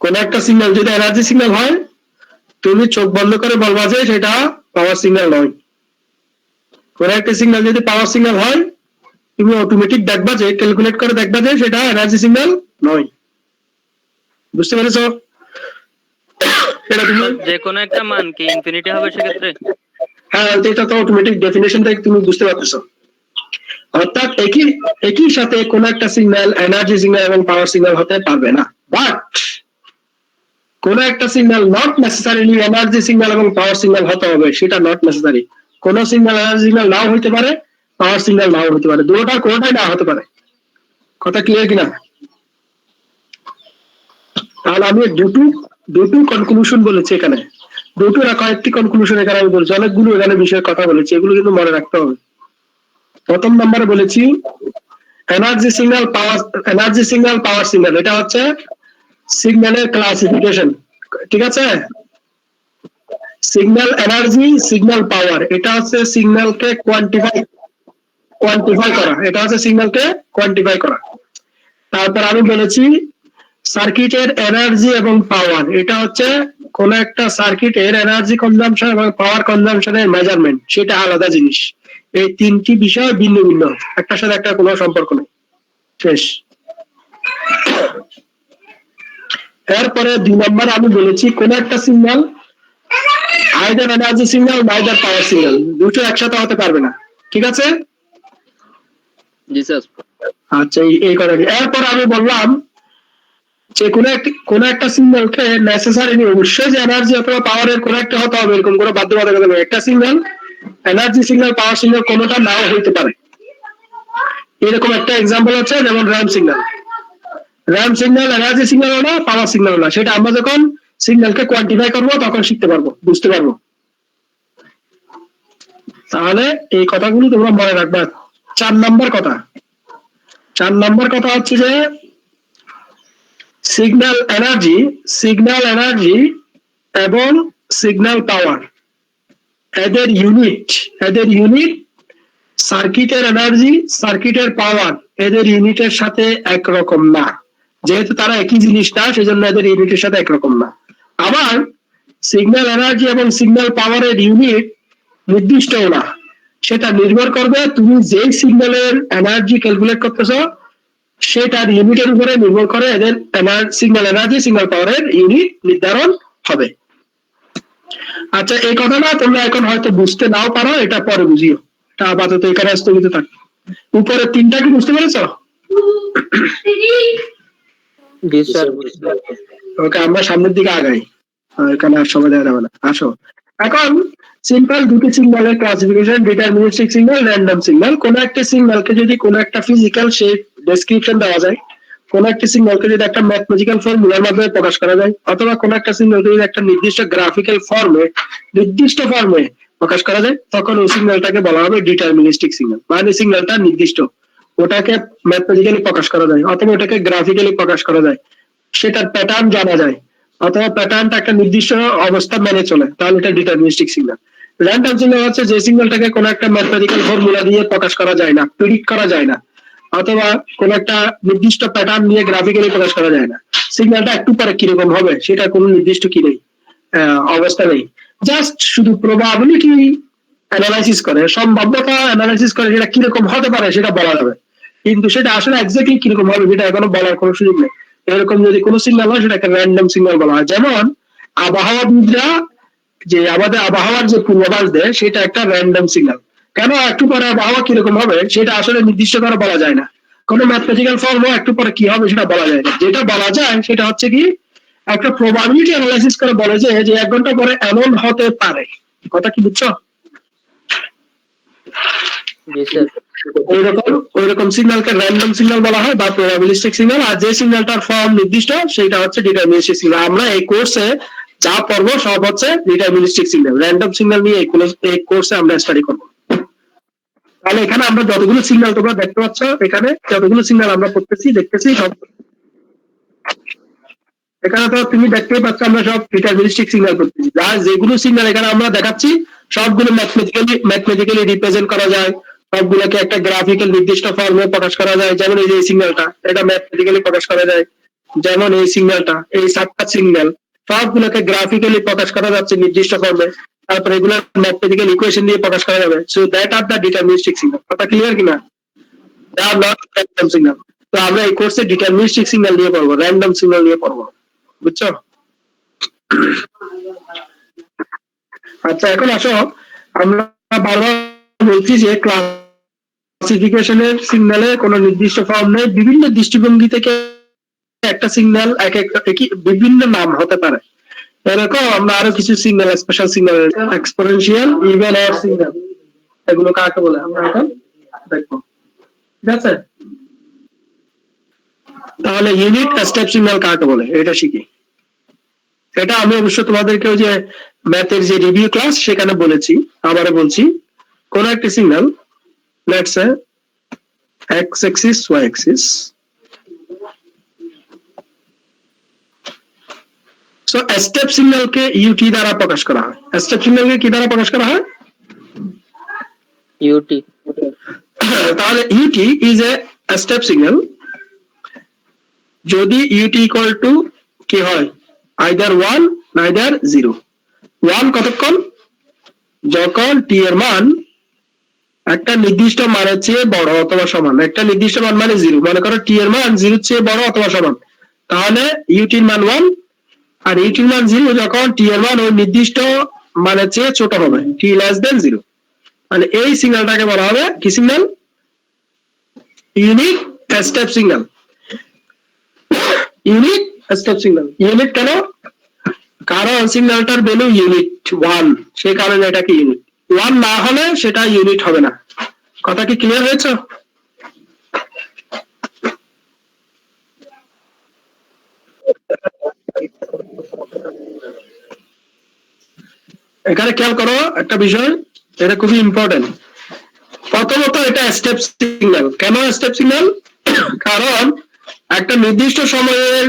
কোন একটা সিগন্যাল যদি এনার্জি সিগন্যাল হয় তুমি চোখ বন্ধ করে বলবা যে সেটা পাওয়ার সিগন্যাল নয়। কোন একটা সিগন্যাল যদি পাওয়ার সিগন্যাল হয় তুমি অটোমেটিক দেখবা যে, ক্যালকুলেট করে দেখবা যে সেটা এনার্জি সিগন্যাল নয়। বুঝতে পেরেছো? এটা তুমি যে কোনো একটা মান কি ইনফিনিটি হবে সেক্ষেত্রে? হ্যাঁ, এটা তো অটোমেটিক ডেফিনেশন থেকে তুমি বুঝতে পারতেছো। অর্থাৎ একই সাথে কোন একটা সিগন্যাল এনার্জি সিগন্যাল এবং পাওয়ার সিগন্যাল হতে পারবে না, বাট কোন একটা signal not necessarily energy signal এবং পাওয়ার সিগন্যাল হতে হবে, সেটা নট নেসেসারি। কোন সিগন্যাল এনার্জি সিগন্যাল নাও হতে পারে, পাওয়ার সিগন্যাল নাও হতে পারে, দুটোটার কোনটাই না হতে পারে, কথা ক্লিয়ার কিনা? তাহলে আমি দুটো কনক্লুশন বলেছি এখানে, দুটো না কয়েকটি কনক্লুশন এখানে আমি বলেছি, অনেকগুলো এখানে বিষয়ের কথা বলেছি, এগুলো কিন্তু মনে রাখতে হবে। প্রথম নম্বরে বলেছি এনার্জি সিগন্যাল পাওয়ার সিগন্যাল, এটা হচ্ছে সিগন্যালের ক্লাসিফিকেশন, ঠিক আছে? সিগন্যাল এনার্জি, সিগন্যাল পাওয়ার, এটা হচ্ছে সিগন্যালকে কোয়ান্টিফাই করা, এটা হচ্ছে সিগন্যালকে কোয়ান্টিফাই করা। তারপর আমি বলেছি সার্কিটের এনার্জি এবং পাওয়ার, এটা হচ্ছে কোন একটা সার্কিটের এনার্জি কনজাম্পশন এবং পাওয়ার কনজাম্পশনের মেজারমেন্ট সেটা আলাদা জিনিস। এই তিনটি বিষয় ভিন্ন ভিন্ন, একটার সাথে একটা কোনো সম্পর্ক নেই। শেষ। এরপরে 2 নম্বর আমি বলেছি কোন একটা signal either energy signal neither power signal, দুটো একসাথে হতে পারবে না। ঠিক আছে? জি স্যার। আচ্ছা, এই কথাটি। এরপর আমি বললাম যে কোন একটা সিগন্যালকে নেসেসারি অবশ্যই যে এনার্জি অথবা পাওয়ারের কোন একটা হতে হবে এরকম কোনো বাধ্যবাধকতা নেই। একটা সিগন্যাল এনার্জি সিগন্যাল পাওয়ার সিগন্যাল কোনোটা নাও হইতে পারে। এরকম একটা এক্সাম্পল হচ্ছে যেমন RAM signal. RAM signal energy signal না, পাওয়ার সিগন্যাল না, সেটা আমরা যখন সিগন্যালকে কোয়ান্টিফাই করবো তখন শিখতে পারবো, বুঝতে পারবো। তাহলে এই কথাগুলো তোমরা মনে রাখবে। 4 নম্বর কথা হচ্ছে যে সিগন্যাল এনার্জি এবং সিগন্যাল পাওয়ার এদের ইউনিট সার্কিটের এনার্জি সার্কিটের পাওয়ার এদের ইউনিটের সাথে একরকম না। যেহেতু তারা একই জিনিস না, সেজন্য এদের ইউনিটের সাথে একরকম না। আবার সিগন্যাল এনার্জি এবং সিগন্যাল পাওয়ারের ইউনিট নির্দিষ্টও না, সেটা নির্ভর করবে তুমি যেই সিগন্যালের এনার্জি ক্যালকুলেট করতেছো সেটার ইউনিটের উপরে নির্ভর করে এদের সিগন্যাল এনার্জি সিগন্যাল পাওয়ারের ইউনিট নির্ধারণ হবে। আচ্ছা, এই কথাটা তোমরা এখন হয়তো বুঝতে নাও পারো, এটা পরে বুঝিও। এটা আপাতত এখানে স্থগিত থাকে। উপরে 3টা কি বুঝতে পেরেছো? জি স্যার। ওকে, আমরা সামনের দিকে আগাই, এখানে আর সময় দেওয়া যাবে না। আসো, এখন সিম্পল দুটি সিগন্যালের classification, deterministic signal, random signal. কোন একটা সিগন্যালকে যদি কোন একটা ফিজিক্যাল শেপ ডেসক্রিপশন দেওয়া যায়, কোন একটা সিগন্যালকে যদি একটা ম্যাথমেটিক্যাল ফর্মুলার মাধ্যমে প্রকাশ করা যায়, অথবা কোন একটা সিগন্যালকে যদি একটা নির্দিষ্ট গ্রাফিক্যাল ফর্মে প্রকাশ করা যায়, তখন ওই সিগন্যালটাকে বলা হবে ডিটারমিনিস্টিক সিগন্যাল। মানে সিগন্যালটা নির্দিষ্ট, ওটাকে ম্যাথমেটিক্যালি প্রকাশ করা যায় অথবা ওটাকে গ্রাফিক্যালি প্রকাশ করা যায়, সেটার প্যাটার্ন জানা যায় অথবা প্যাটার্নটা একটা নির্দিষ্ট অবস্থা মেনে চলে, তাহলে এটা ডিটারমিনিস্টিক সিগন্যাল। র্যান্ডম সিগন্যাল হচ্ছে যে সিগন্যালটাকে কোনো একটা ম্যাথমেটিক্যাল ফর্মুলা দিয়ে প্রকাশ করা যায় না, প্রেডিক্ট করা যায় না, অথবা কোন একটা নির্দিষ্ট প্যাটার্ন নিয়ে গ্রাফিক্যালি প্রকাশ করা যায় না। সিগন্যালটা একটু পরে কিরকম হবে সেটা কোনো নির্দিষ্ট কি নেই, অবস্থা নেই। জাস্ট শুধু প্রবাবিলিটি অ্যানালাইসিস করে, সম্ভাব্যতা অ্যানালাইসিস করে, যেটা কিরকম হতে পারে সেটা বলা যাবে, কিন্তু সেটা আসলে এক্স্যাক্টলি কিরকম হবে সেটা এখনো বলার কোনো সুযোগ নেই। এরকম যদি কোনো সিগন্যাল হয় সেটাকে র্যান্ডম সিগন্যাল বলা হয়। যেমন আবহাওয়াবিদরা যে আমাদের আবহাওয়ার যে পূর্বাভাস দেয় সেটা একটা র্যান্ডম সিগন্যাল। কেন একটু পরে আবহাওয়া কিরকম হবে সেটা আসলে নির্দিষ্ট করে বলা যায় না। কোনো ম্যাথমেটিক্যাল ফর্মও একটু পরে কি হবে সেটা বলা যায় না। যেটা বলা যায় সেটা হচ্ছে কি একটা প্রবাবিলিটি অ্যানালাইসিস করে বলে যে 1 ঘন্টা পরে এমন হতে পারে। কথা কি বুঝছো? জি স্যার। ওইরকম সিগন্যালকে র্যান্ডম সিগন্যাল বলা হয় বা প্রবাবিলিস্টিক সিগন্যাল। আর যে সিগন্যালটার ফর্ম নির্দিষ্ট সেটা হচ্ছে ডিটারমিনিস্টিক সিগন্যাল। আমরা এই কোর্সে যা পড়বো সব হচ্ছে ডিটারমিনিস্টিক সিগন্যাল। র্যান্ডম সিগন্যাল নিয়ে এই কোর্সে আমরা স্টাডি করবো। তাহলে এখানে আমরা যতগুলো সিগন্যাল তোমরা দেখতে পাচ্ছ, এখানে যতগুলো সিগন্যাল আমরা দেখতেছি সব এখানে তো তুমি দেখতেই পাচ্ছ আমরা সব ডিটারমিনিস্টিক সিগন্যাল করতেছি। যেগুলো সিগন্যাল এখানে আমরা দেখাচ্ছি সবগুলো ম্যাথমেটিক্যালি রিপ্রেজেন্ট করা যায়, সবগুলোকে একটা গ্রাফিক্যাল নির্দিষ্ট ফর্মে প্রকাশ করা যায়। যেমন এই যে সিগন্যালটা, এটা ম্যাথমেটিক্যালি প্রকাশ করা যায়। যেমন এই সিগন্যালটা, এই 7টা সিগন্যাল সবগুলোকে গ্রাফিক্যালি প্রকাশ করা যাচ্ছে নির্দিষ্ট ফর্মে। তারপরে এগুলো ম্যাথমেটিক্যাল ইকুয়েশন দিয়ে প্রকাশ করা যাবে। So that are the deterministic signal. কথা ক্লিয়ার কিনা? দে আর নট র্যান্ডম সিগন্যাল। তো আমরা এই কোর্সে ডিটারমিনিস্টিক সিগন্যাল নিয়ে পড়বো, র্যান্ডম সিগন্যাল নিয়ে পড়বো। বুঝছো? আচ্ছা, এখন আসো, আমরা বারবার বলছি যে ক্লাসিফিকেশনের সিগন্যালে কোনো নির্দিষ্ট ফর্ম নেই। বিভিন্ন দৃষ্টিভঙ্গি থেকে একটা সিগন্যাল বিভিন্ন নাম হতে পারে। এরকম আমরা আরো কিছু signal, special signal, exponential, even odd signal, এগুলো কাকে বলে আমরা এখন দেখবো। ঠিক আছে? তাহলে ইউনিট স্টেপ সিগন্যাল কাকে বলে এটা শিখি। এটা আমি অবশ্য তোমাদেরকে ওই যে ম্যাথের যে রিভিউ ক্লাস সেখানে বলেছি, আবারও বলছি। কোন একটা signal, let's say X axis, Y axis. So step সিগন্যালকে ইউটি দ্বারা প্রকাশ করা হয়। স্টেপ সিগন্যালকে কি দ্বারা প্রকাশ করা হয়? ইউটি। তাহলে u t is a step signal যদি ইউটি ইকুয়াল টু কি হয়, আইদার 1 নাইদার জিরো। 1 কতক্ষণ? যখন টি এর মান একটা নির্দিষ্ট মানের চেয়ে বড় অথবা সমান। একটা নির্দিষ্ট মান মানে জিরো, মনে করো টি এর মান জিরোর চেয়ে বড় অথবা সমান, তাহলে ইউটির মান 1 আর ইউটির মান 0 যখন টি এর মান ওই নির্দিষ্ট মানের চেয়ে ছোট হবে, টি লেস দেন 0, মানে এই সিগন্যালটাকে বলা হবে কি signal? Unit step signal. Unit step signal. Unit কেন? কারণ সিগন্যালটার ভ্যালু ইউনিট 1, সেই কারণে এটাকে ইউনিট। 1 না হলে সেটা ইউনিট হবে না। কথা কি ক্লিয়ার হয়েছে? এখানে খেয়াল করো একটা বিষয়, এটা খুবই ইম্পর্টেন্ট। প্রথমত এটা স্টেপ সিগন্যাল। কেন স্টেপ সিগন্যাল? কারণ একটা নির্দিষ্ট সময়ের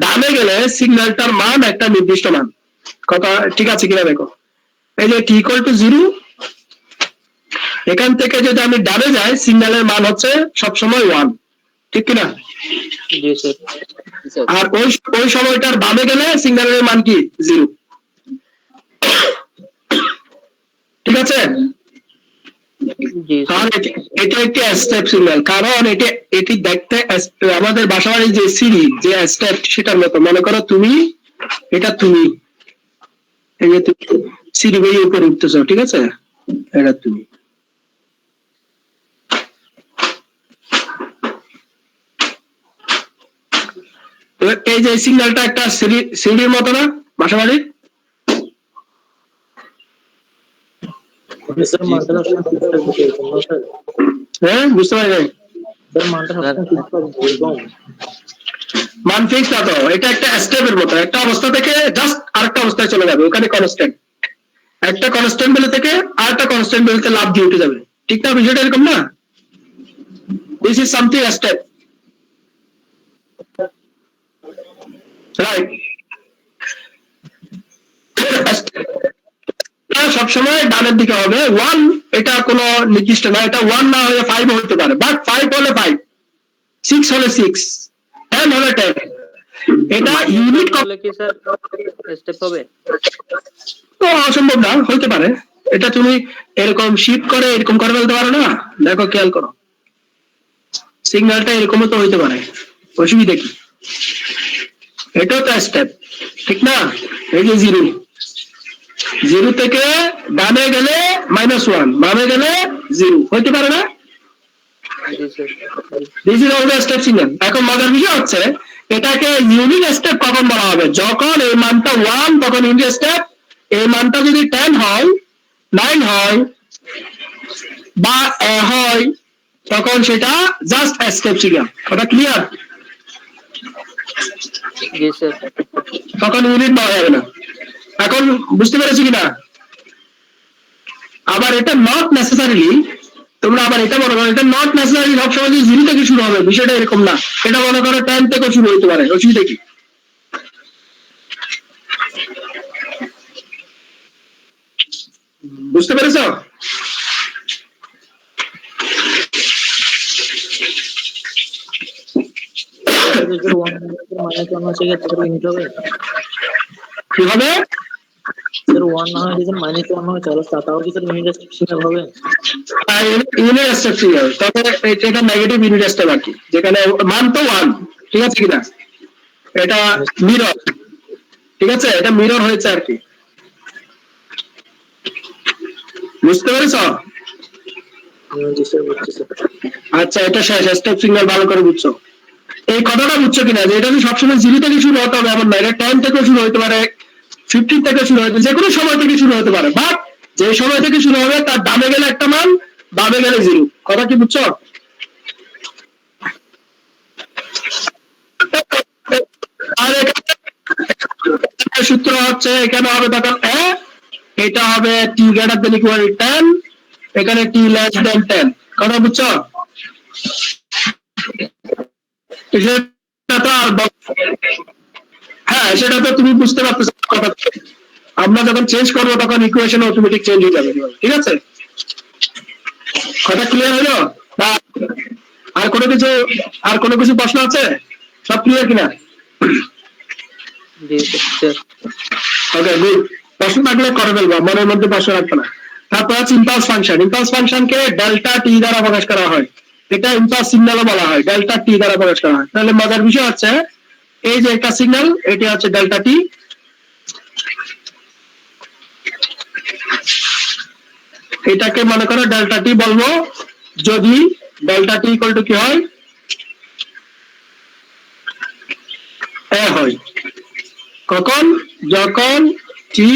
ডানে গেলে সিগন্যালটার মান একটা নির্দিষ্ট মান। কথা ঠিক আছে কিনা দেখো। এই যে টি ইকুয়াল টু 0, এখান থেকে যদি আমি ডানে যাই সিগন্যালের মান হচ্ছে সবসময় 1, ঠিক কিনা? জি স্যার। জি স্যার। আর ওই সময়টার বামে গেলে সিগন্যালের মান কি? 0, ঠিক আছে? জি কারণ এটা একটি স্টেপ সিগন্যাল, কারণ এটি দেখতে আমাদের বাসাবাড়ির যে সিঁড়ি যে স্টেপ সেটার মতো। মনে করো তুমি, এটা তুমি, এই যে তুমি সিঁড়ি বেয়ে উপরে উঠতেছো, ঠিক আছে? এটা তুমি। এই যে সিগন্যালটা একটা সিঁড়ির মতো না বাসাবাড়ির? স্যার মানটা স্যার হ্যাঁ, বুঝতে পারি নাই। মানটা সবসময় ঠিক থাকবে। মান ফিক্স না তো, এটা একটা স্টেপের মতো। একটা অবস্থা থেকে জাস্ট আরেকটা অবস্থায় চলে যাবে, ওখানে কনস্ট্যান্ট। একটা কনস্ট্যান্ট ভ্যালু থেকে আরেকটা কনস্ট্যান্ট ভ্যালুতে লাভ দিয়ে উঠে যাবে, ঠিক না? বিষয়টা এরকম না? This is something step, right? সবসময় ডানের দিকে হবে। 1 এটা কোনো নির্দিষ্ট না, এটা 1 না হলে 5 হতে পারে, বাট 5 হলে 5, 6 হলে 6, 10 হলে 10। এটা ইউনিট হলে কি স্যার স্টেপ হবে? তো অসম্ভব না, হইতে পারে। এটা তুমি এরকম শিফট করে এরকম করে ফেলতে পারো না? দেখো, খেয়াল করো, সিগন্যালটা এরকমও তো হইতে পারে, অসুবিধা কি? এটাও তো স্টেপ, ঠিক না? এই যে 0 থেকে ডানে গেলে -1, বামে গেলে 0, হইতে পারে না? জি sir. This is always step signal. এখন মজার বিষয় হচ্ছে এটাকে ইউনিট স্টেপ কখন বলা হবে? যখন এই মানটা 1, তখন ইউনিট স্টেপ। এই মানটা যদি 10 হয়, 9 হয় বা হয়, তখন সেটা জাস্ট স্টেপ সিগন্যাল। কথা ক্লিয়ার? জি স্যার। তখন ইউনিট পাওয়া যাবে না। এখন বুঝতে পেরেছি কিনা? আবার এটা নট নেসেসারিলি, তোমরা আবার এটা মনে করো, এটা নট নেসেসারি সবসময় 0 থেকে শুরু হবে, বিষয়টা এরকম না। এটা মনে করো 10 থেকে শুরু হতে পারে, অসুবিধা কি? বুঝতে পেরেছ? কি হবে? স্যার 1 না হয় যদি -1 হয় তাহলে তাও কি স্যার ইউনিট সিগন্যাল হবে? ইউনিট স্টেপ সিগন্যাল, তবে এটা নেগেটিভ ইউনিট স্টেপ আর কি, যেখানে মান তো 1, ঠিক আছে কিনা? এটা মিরর, ঠিক আছে? এটা মিরর হয়েছে আর কি। বুঝতে পেরেছ? জি স্যার, বুঝছি স্যার। আচ্ছা, এটা শেষ স্টেপ সিগন্যাল, ভালো করে বুঝছো? এই কথাটা বুঝছো কিনা যে এটা যে সবসময় 0 থেকে শুরু হতে হবে এমন না, এটা 10 থেকে শুরু হতে পারে, 15 থেকে শুরু হতে, যে কোনো সময় থেকে শুরু হতে পারে, বাট যে সময় থেকে শুরু হবে তার ডানে গেলে একটা মান, বামে গেলে 0। কথা কি বুঝছো? আর এখানে সূত্র হচ্ছে, এখানে হবে তখন এটা হবে t greater than equal to 10, এখানে t less than 10। কথা বুঝছো? সেটা তো আর হ্যাঁ, সেটা তো তুমি বুঝতে পারতেছো। আমরা যখন চেঞ্জ করবো তখন ইকুয়েশন অটোমেটিক চেঞ্জ হয়ে যাবে, ঠিক আছে? কথা ক্লিয়ার হলো? আর কোনো কিছু প্রশ্ন আছে? সব ক্লিয়ার কিনা? জি স্যার। ওকে গুড, প্রশ্ন থাকলে করে ফেলবো, মনের মধ্যে প্রশ্ন রাখবে না। তারপর আছে ইম্পালস ফাংশন। ইম্পালস ফাংশনকে ডেল্টা টি দ্বারা প্রকাশ করা হয়, এটা ইম্পালস সিগন্যালও বলা হয়, ডেল্টা টি দ্বারা প্রকাশ করা হয়। তাহলে মজার বিষয় হচ্ছে এই যে একটা সিগন্যাল, এটি হচ্ছে ডেল্টা টি, এটাকে মনে করো ডেল্টা টি বলবো যদি ডেল্টা টি ইকুয়াল টু কি হয়, এ হয়। কখন? যখন T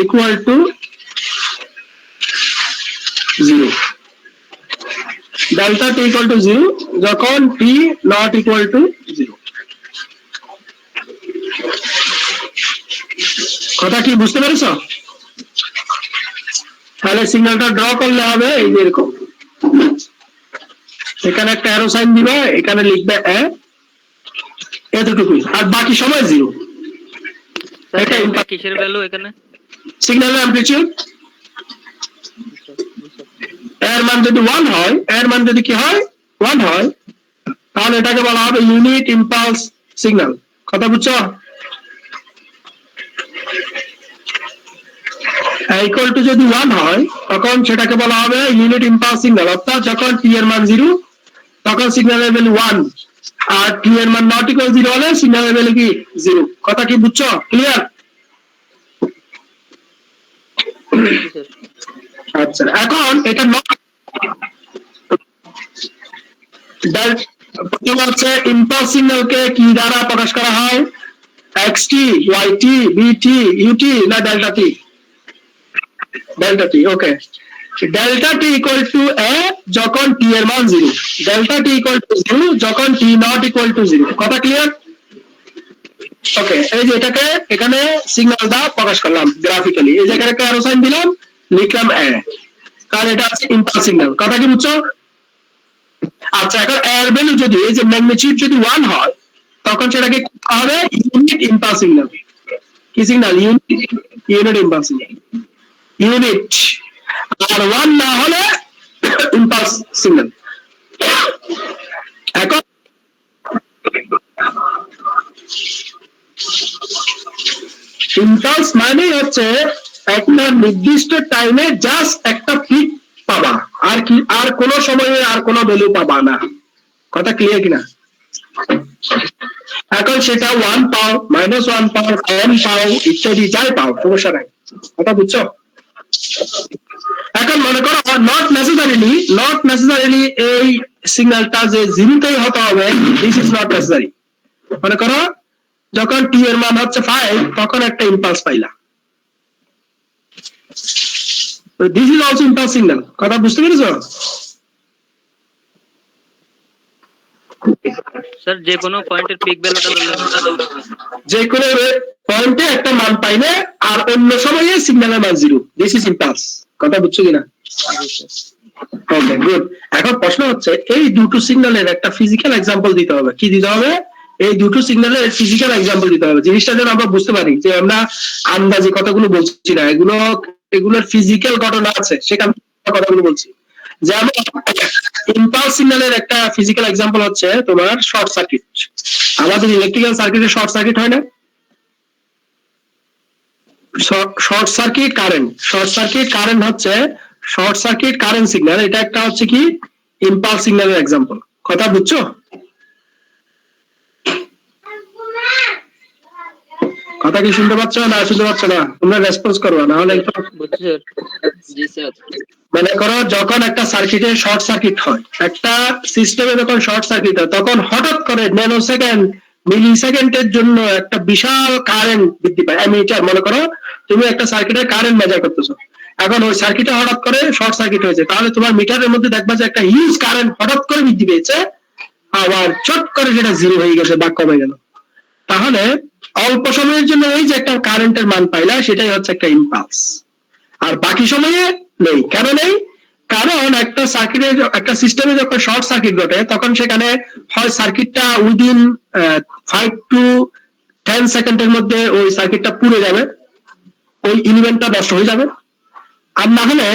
equal to 0, delta T equal to 0 যখন টি নট ইকুয়াল টু 0। কথা কি বুঝতে পেরেছো? তাহলে সিগন্যালটা ড্র করলে হবে এই যে এরকম, এখানে একটা অ্যারো সাইন দিবে, এখানে লিখবে এ, এতটুকুই, আর বাকি সময় 0। এটা কিসের ভ্যালু এখানে? সিগন্যালের অ্যামপ্লিটিউড। এর মান যদি 1 হয়, এর মান যদি কি হয় 1 হয়, তাহলে এটাকে বলা হবে ইউনিট ইম্পালস সিগন্যাল। কথা বুঝছো? ইকুয়াল টু যদি 1 হয় তখন সেটাকে বলা হবে ইউনিট ইম্পালস সিগন্যাল, অর্থাৎ যখন টি এর মান 0 তখন সিগন্যালের ভ্যালু 1, আর টি এর মান নট ইকুয়াল 0 হলে সিগন্যালের ভ্যালু কি 0। কথা কি বুঝছো? ক্লিয়ার? আচ্ছা, এখন এটা হচ্ছে ইম্পালস সিগন্যালকে কি দ্বারা প্রকাশ করা হয়, এক্সটি, ওয়াইটি, বিটি, ইউটি না delta t? Delta t. Okay, delta T equal to a যখন টি এর মান 0, ডেল্টা টি ইকুয়াল টু 0 যখন টি নট ইকুয়াল টু 0। কথা ক্লিয়ার? ওকে, এই যে এটাকে এখানে সিগন্যাল দা প্রকাশ করলাম গ্রাফিক্যালি, এই জায়গায় একটা অ্যারো সাইন দিলাম, লিখলাম এ, কারণ এটা আছে ইম্পালস সিগন্যাল। কথা কি বুঝছো? আচ্ছা, এখন এর ভ্যালু যদি এই যে ম্যাগনিটিউড যদি 1 হয় তখন সেটাকে হবে ইউনিট ইম্পালস সিগন্যাল। কি signal? Unit impulse signal, unit. আর 1 না হলে ইম্পালস সিগন্যাল। এখন ইম্পালস মানে হচ্ছে একটা নির্দিষ্ট টাইমে জাস্ট একটা পিক পাবা, আর কি আর কোনো সময়ে আর কোনো ভ্যালু পাবা না। কথা ক্লিয়ার কিনা? এখন সেটা 1 পাও, -1 পাও, 1 পাও, ইত্যাদি যাই পাও, সমস্যা নাই। কথা বুঝছো? এখন মনে করো নট নেসেসারিলি এই সিগন্যালটা যে 0তেই হতে হবে, দিস ইজ নট নেসেসারি। মনে করো যখন টি এর মান হচ্ছে 5 তখন একটা ইম্পালস পাইলা, this is also impulse signal. কথা বুঝতে পেরেছো? স্যার যে কোনো পয়েন্টের পিক ভ্যালুটা যে কোনো পয়েন্টে একটা মান পাইলে আর অন্য সময়ে সিগন্যালের মান 0, দিস ইজ ইম্পালস। কথা বুঝছো কিনা? Okay good. এখন প্রশ্ন হচ্ছে এই দুটো সিগন্যালের একটা ফিজিক্যাল এক্সাম্পল দিতে হবে। কি দিতে হবে? এই দুটো সিগন্যালের ফিজিক্যাল এক্সাম্পল দিতে হবে, জিনিসটা যেন আমরা বুঝতে পারি যে আমরা আন্দাজি কথাগুলো বলছি না, এগুলোর ফিজিক্যাল ঘটনা আছে, সেখানে কথাগুলো বলছি। যেমন ইম্পালস সিগন্যালের একটা ফিজিক্যাল এক্সাম্পল হচ্ছে তোমার শর্ট সার্কিট। আমাদের ইলেকট্রিক্যাল সার্কিটে শর্ট সার্কিট হয় না? শর্ট সার্কিট কারেন্ট হচ্ছে শর্ট সার্কিট কারেন্ট সিগন্যাল, এটা একটা হচ্ছে কি ইম্পালস সিগন্যালের এক্সাম্পল। কথা বুঝছো? কথা কি শুনতে পাচ্ছ না শুনতে পাচ্ছ না? তোমরা রেসপন্স করবা, না হলে জি স্যার। মনে করো যখন একটা সার্কিটে শর্ট সার্কিট হয়, একটা সিস্টেমে যখন শর্ট সার্কিট হয় তখন হঠাৎ করে ন্যানো সেকেন্ড, মিলি সেকেন্ডের জন্য একটা বিশাল কারেন্ট বৃদ্ধি পায়। অ্যামিটার, মনে করো তুমি একটা সার্কিটের কারেন্ট মেজার করতেছো, এখন ওই সার্কিটে হঠাৎ করে শর্ট সার্কিট হয়েছে, তাহলে তোমার মিটারের মধ্যে দেখবা যে একটা হিউজ কারেন্ট হঠাৎ করে বৃদ্ধি পেয়েছে, আবার চট করে সেটা 0 হয়ে গেছে বা কমে গেল। তাহলে অল্প সময়ের জন্য এই যে একটা কারেন্টের মান পাইলা, সেটাই হচ্ছে একটা ইম্পালস। আর বাকি সময়ে নেই। কেন নেই? কারণ একটা সার্কিটে, একটা সিস্টেমে যখন শর্ট সার্কিট ঘটে তখন সেখানে হয় সার্কিটটা উইদিন 5 to 10 সেকেন্ডের মধ্যে ওই সার্কিটটা পুড়ে যাবে, ওই এলিমেন্টটা নষ্ট হয়ে যাবে। আর না হলে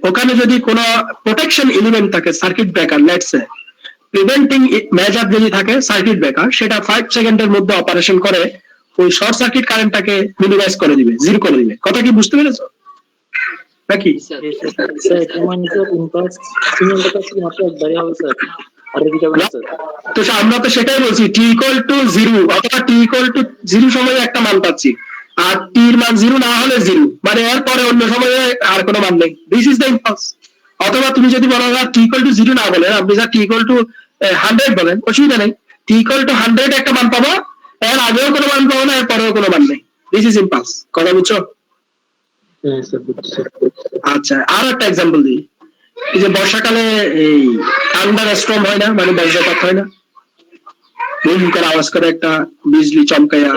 ওখানে যদি কোনো প্রোটেকশন এলিমেন্ট থাকে, circuit breaker, let's say preventing measure যদি থাকে সার্কিট ব্রেকার, সেটা 5 সেকেন্ডের মধ্যে অপারেশন করে ওই শর্ট সার্কিট কারেন্টটাকে মিনিমাইজ করে দিবে, জিরো করে দিবে। কথা কি বুঝতে পেরেছো নাকি? জি স্যার। স্যার এটা মানে স্যার ইম্পালস সিগন্যালটা কাছে মাত্র একবারই হবে স্যার, আর কি যাবে স্যার? তো আমরা তো সেটাই বলছি, টি ইকুয়াল টু জিরো অথবা টি ইকুয়াল টু জিরো সময়ে একটা মান পাচ্ছি, আর টি এর মান জিরো না হলে জিরো, মানে এর পরে অন্য সময়ে আর কোনো মান নেই। This is the impulse. অথবা তুমি যদি বলো টি ইকুয়াল টু জিরো না বলেন, আপনি যা টি ইকুয়াল টু 100 বলেন, অসুবিধা নেই। টি ইকুয়াল টু 100 একটা মান পাবো, এর আগেও কোনো মান পাবো না, এর পরেও কোনো মান নেই। This is impulse. কথা বুঝছো? হ্যাঁ স্যার বুঝছি স্যার। আচ্ছা, আর একটা এক্সাম্পল দিই। এই যে বর্ষাকালে এই থান্ডার স্টর্ম হয় না, মানে বজ্রপাত হয় না, বুম করে আওয়াজ করে একটা বিজলি চমকায়া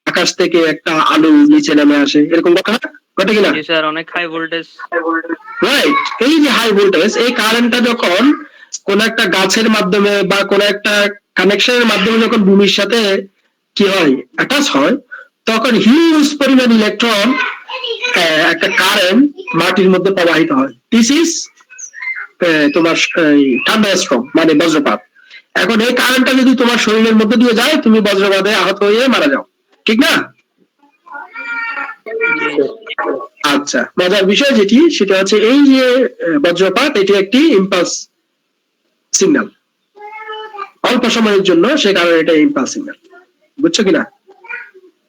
আকাশ থেকে একটা আলো নিচে নেমে আসে, এরকম ঘটনা ঘটে কিনা? জি স্যার, অনেক হাই ভোল্টেজ। রাইট। এই যে হাই ভোল্টেজ, এই কারেন্টটা যখন কোন একটা গাছের মাধ্যমে বা কোন একটা কানেকশনের মাধ্যমে যখন ভূমির সাথে কি হয়, অ্যাটাচ হয়, তখন হিউজ পরিমাণ ইলেকট্রন একটা কারেন্ট মাটির মধ্যে প্রবাহিত হয়। দিস ইজ তোমার থান্ডারস্টর্ম, মানে বজ্রপাত। এখন এই কারেন্টটা যদি তোমার শরীরের মধ্যে দিয়ে যায়, তুমি বজ্রপাতে আহত হয়ে মারা যাও, ঠিক না? আচ্ছা, মজার বিষয় যেটি, সেটা হচ্ছে এই যে বজ্রপাত, এটি একটি ইম্পালস সিগন্যাল, অল্প সময়ের জন্য, সে কারণে এটা ইম্পালস সিগন্যাল। বুঝছো কিনা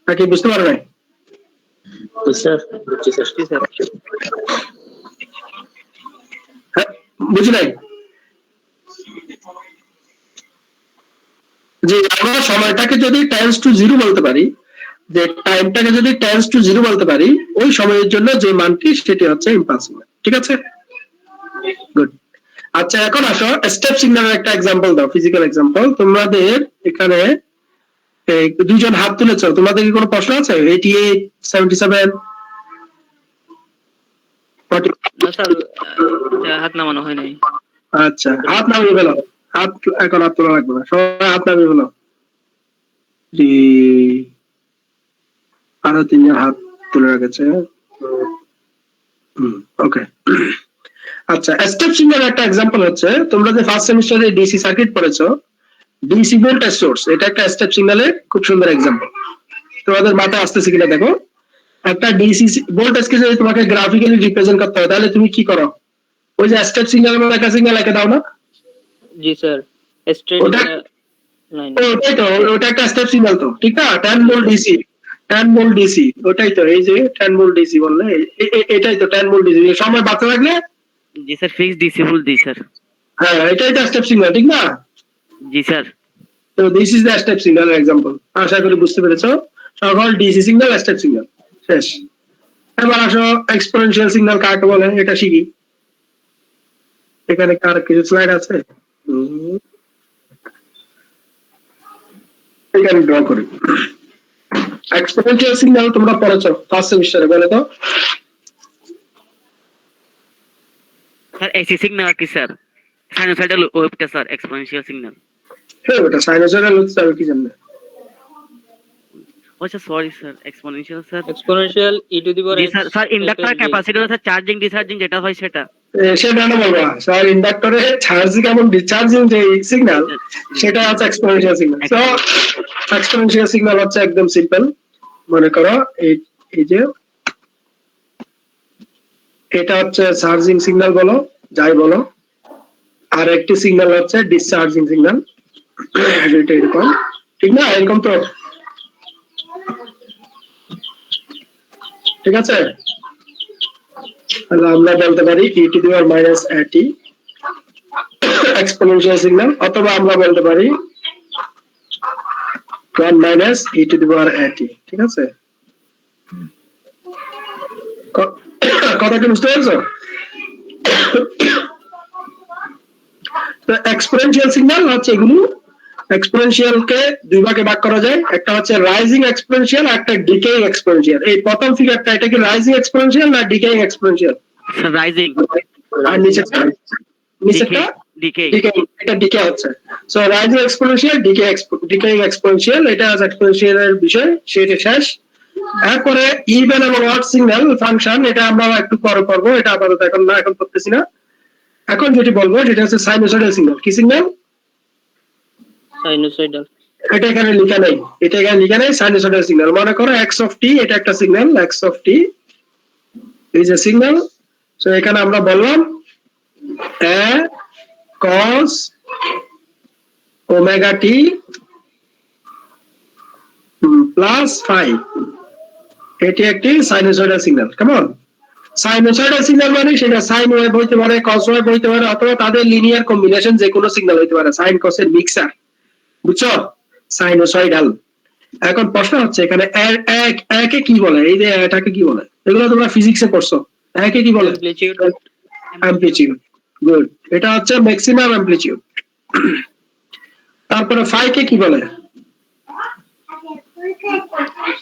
নাকি বুঝতে পারো নাই? তো স্যার বুঝছি স্যার। জি স্যার। হ্যাঁ, বুঝি নাই যে আমরা সময়টাকে যদি টেন্স টু জিরো বলতে পারি, যে টাইমটাকে যদি টেন্স টু জিরো বলতে পারি, ওই সময়ের জন্য যে মানটি সেটি হচ্ছে ইম্পালস সিগন্যাল। ঠিক আছে, গুড। আচ্ছা, এখন আসো স্টেপ সিগন্যালের একটা এক্সাম্পল দাও, ফিজিক্যাল এক্সাম্পল। তোমাদের এখানে দুইজন হাত তুলেছ, তোমাদের কি কোনো প্রশ্ন আছে? 88, 77, 40? না স্যার, হাত নামানো হয় নাই। আচ্ছা, হাত নামিয়ে ফেলো। হাত এখন হাত তোলা লাগবে না, সবাই হাত নামিয়ে ফেলো। আরো 3 জন হাত তুলে রেখেছে। ওকে। আচ্ছা, স্টেপ সিগন্যাল একটা এক্সাম্পল হচ্ছে, তোমরা যে ফার্স্ট সেমিস্টারে ডিসি সার্কিট পড়েছো, ডিসি ভোল্টেজ সোর্স, এটা একটা স্টেপ সিগন্যালের খুব সুন্দর এক্সাম্পল। তোমাদের মাথায় আসতেছে কিনা দেখো। একটা ডিসি ভোল্টেজকে যদি তোমাকে গ্রাফিক্যালি রিপ্রেজেন্ট করতে হয়, তাহলে তুমি কি করো? ওই যে স্টেপ সিগন্যালের মধ্যে একটা সিগন্যাল এঁকে দাও না? জি স্যার। স্ট্রেট ওটা- লাইন। ওটাই তো, ওটা একটা স্টেপ সিগন্যাল তো, ঠিক না? 10 ভোল্ট ডিসি, 10 ভোল্ট ডিসি, ওটাই তো। এই যে 10 ভোল্ট ডিসি বললে এটাই তো 10 ভোল্ট ডিসি। সময় বাড়তে থাকলে, জি স্যার, ফিক্স ডিসি ভোল্ট জি স্যার। হ্যাঁ, এটাই তো স্টেপ সিগন্যাল, ঠিক না? জি স্যার। তো this is the step signal example. আশা করি বুঝতে পেরেছো। সকল ডিসি সিগন্যাল স্টেপ সিগন্যাল শেষ। এবার আসো এক্সপোনেনশিয়াল সিগন্যাল কাকে বলে, এটা শিখি। এখানে কার কিছু স্লাইড আছে, এখানে ড্র করি। এক্সপোনেনশিয়াল সিগন্যাল তোমরা পড়েছো ফার্স্ট সেমিস্টারে, বলে তো? স্যার এসি সিগন্যাল কি স্যার? সাইনোসয়েডাল ওয়েভটা স্যার এক্সপোনেনশিয়াল সিগন্যাল। হ্যাঁ, ওটা সাইনোসয়েডাল হচ্ছে, আমি কি জানি। আচ্ছা sorry sir, exponential sir. Exponential e to the power জি sir. Sir inductor capacitor sir charging discharging যেটা হয় সেটা। সেটা না বলবা স্যার, ইন্ডাক্টরে চার্জিং এবং ডিসচার্জিং যে সিগন্যাল, সেটা হচ্ছে এক্সপোনেনশিয়াল সিগন্যাল। তো এক্সপোনেনশিয়াল সিগন্যাল হচ্ছে একদম সিম্পল। মনে করো এই যে এটা হচ্ছে চার্জিং সিগন্যাল বলো, যাই বলো, আর একটি সিগন্যাল হচ্ছে ডিসচার্জিং সিগন্যাল, এটা এরকম, ঠিক না? এরকম তো, ঠিক আছে? তাহলে আমরা বলতে পারি e to the power minus at exponential signal, অথবা আমরা বলতে পারি 1 minus e to the power at, ঠিক আছে? কথা কি বুঝতে পারছো? তো এক্সপোনেনশিয়াল সিগন্যাল হচ্ছে এগুলো। এক্সপোনেনশিয়াল কে দুই ভাগে ভাগ করা যায়, একটা হচ্ছে রাইজিং এক্সপোনেনশিয়াল, একটা ডিকেইং এক্সপোনেনশিয়াল। এই প্রথম ফিগারটা, এটা কি রাইজিং এক্সপোনেনশিয়াল না ডিকেইং এক্সপোনেনশিয়াল? Sir rising. আর নিচেরটা ডিকে। এটা ডিকে হচ্ছে। So rising exponential, decaying exponential, এটা হচ্ছে এক্সপোনেনশিয়ালের বিষয়, সেটা শেষ। এরপরে ইভেন এবং অড সিগন্যাল ফাংশন, এটা আমরা একটু পরে করবো, এটা আপাতত এখন না, এখন করতেছি না। এখন যেটি বলবো সেটা হচ্ছে সাইনোসয়েডাল সিগন্যাল। কি সিগন্যাল? সাইনোসয়েডাল। এটা এখানে লেখা নাই, এটা এখানে লেখা নাই সাইনোসয়েডাল সিগন্যাল। মনে করো x অফ t, এটা একটা signal, x of t is a signal. So এখানে আমরা বললাম a cos omega t plus phi, এটি একটি সাইনোসয়েডাল সিগন্যাল। কেমন? সাইনোসয়েডাল সিগন্যাল মানে সেটা সাইন ওয়েভ হইতে পারে, কস ওয়েভ হইতে পারে, অথবা তাদের লিনিয়ার কম্বিনেশন যে কোনো সিগন্যাল হইতে পারে, সাইন কসের মিক্সার। বুঝছো? সাইনোসয়েডাল। এখন প্রশ্ন হচ্ছে এখানে একে কি বলে, এই যে এটাকে কি বলে? এগুলো তোমরা ফিজিক্সে পড়ছো। একে কি বলে? অ্যামপ্লিটিউড। গুড, এটা হচ্ছে ম্যাক্সিমাম অ্যামপ্লিটিউড। তারপরে ফাই কে কি বলে?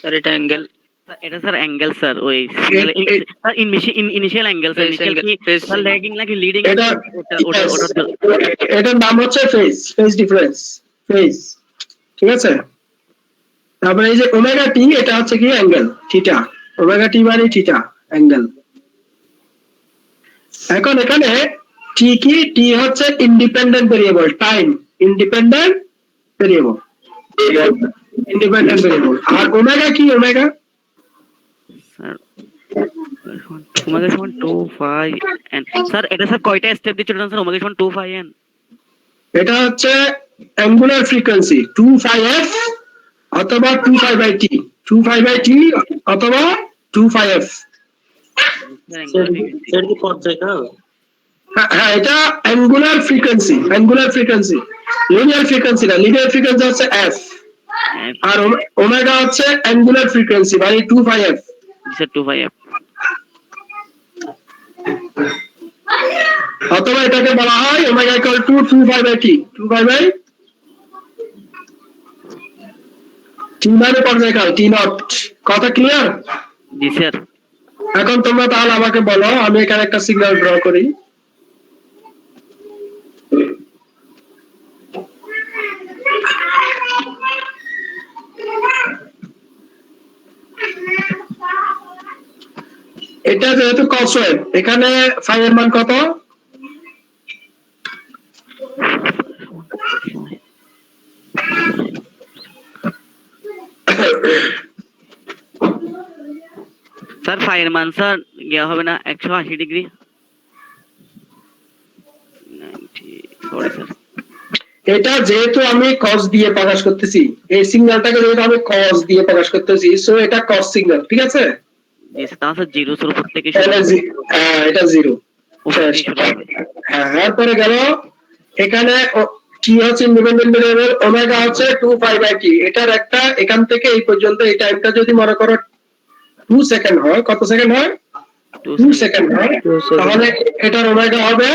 স্যার এটা অ্যাঙ্গেল। এটা স্যার অ্যাঙ্গেল স্যার, ওই sir initial angle sir, initial কি স্যার ল্যাগিং নাকি লিডিং? এটা ওটা এটার নাম হচ্ছে ফেজ ডিফারেন্স, ফেজ। ঠিক আছে? তারপরে এই যে ওমেগা টি, এটা হচ্ছে কি অ্যাঙ্গেল থিটা। ওমেগা টি মানে থিটা অ্যাঙ্গেল। এখন এখানে টি কি? টি হচ্ছে independent variable, time independent variable, independent variable. আর ওমেগা কি? ওমেগা স্যার ওমেগা সমান 2 n স্যার। এটা স্যার কয়টা স্টেপ দিচ্ছ স্যার? ওমেগা সমান 2 n। এটা হচ্ছে অ্যাঙ্গুলার ফ্রিকোয়েন্সি 2πf অথবা 2π/t, 2π/t অথবা 2πf। স্যার কি পর্যায়কাল? হ্যাঁ, এটা angular frequency, angular frequency, linear frequency না। লিনিয়ার ফ্রিকোয়েন্সি হচ্ছে f, আর ওমেগা হচ্ছে অ্যাঙ্গুলার ফ্রিকোয়েন্সি মানে 2πf। Sir 2πf। অথবা এটাকে বলা হয় omega equal to 2π/t, 2π/t মানে পর্যায়কাল, t নট। কথা ক্লিয়ার? জি স্যার। এখন তোমরা তাহলে আমাকে বলো, আমি এখানে একটা সিগন্যাল ড্র করি। এটা যেহেতু কস ওয়েভ, এখানে ফাই এর মান কত? স্যার ফাইয়ের মান স্যার ইয়া হবে না 180 ডিগ্রি? Sorry sir. এটা যেহেতু আমি কস দিয়ে প্রকাশ করতেছি, এই সিগন্যালটাকে যেহেতু আমি কস দিয়ে প্রকাশ করতেছি, সো এটা কস সিগন্যাল। ঠিক আছে? তাহলে স্যার 0 এর উপর থেকে এটা 0। হ্যাঁ, এরপরে গেল এখানে টি হচ্ছে ইন্ডিপেন্ডেন্ট ভেরিয়েবল, ওমেগা হচ্ছে 2π/t। এটার একটা এখান থেকে এই পর্যন্ত এই টাইমটা যদি মনে করো 2 সেকেন্ড হয়, কত সেকেন্ড হয়? 2 সেকেন্ড হয়, তাহলে এটার ওমেগা হবে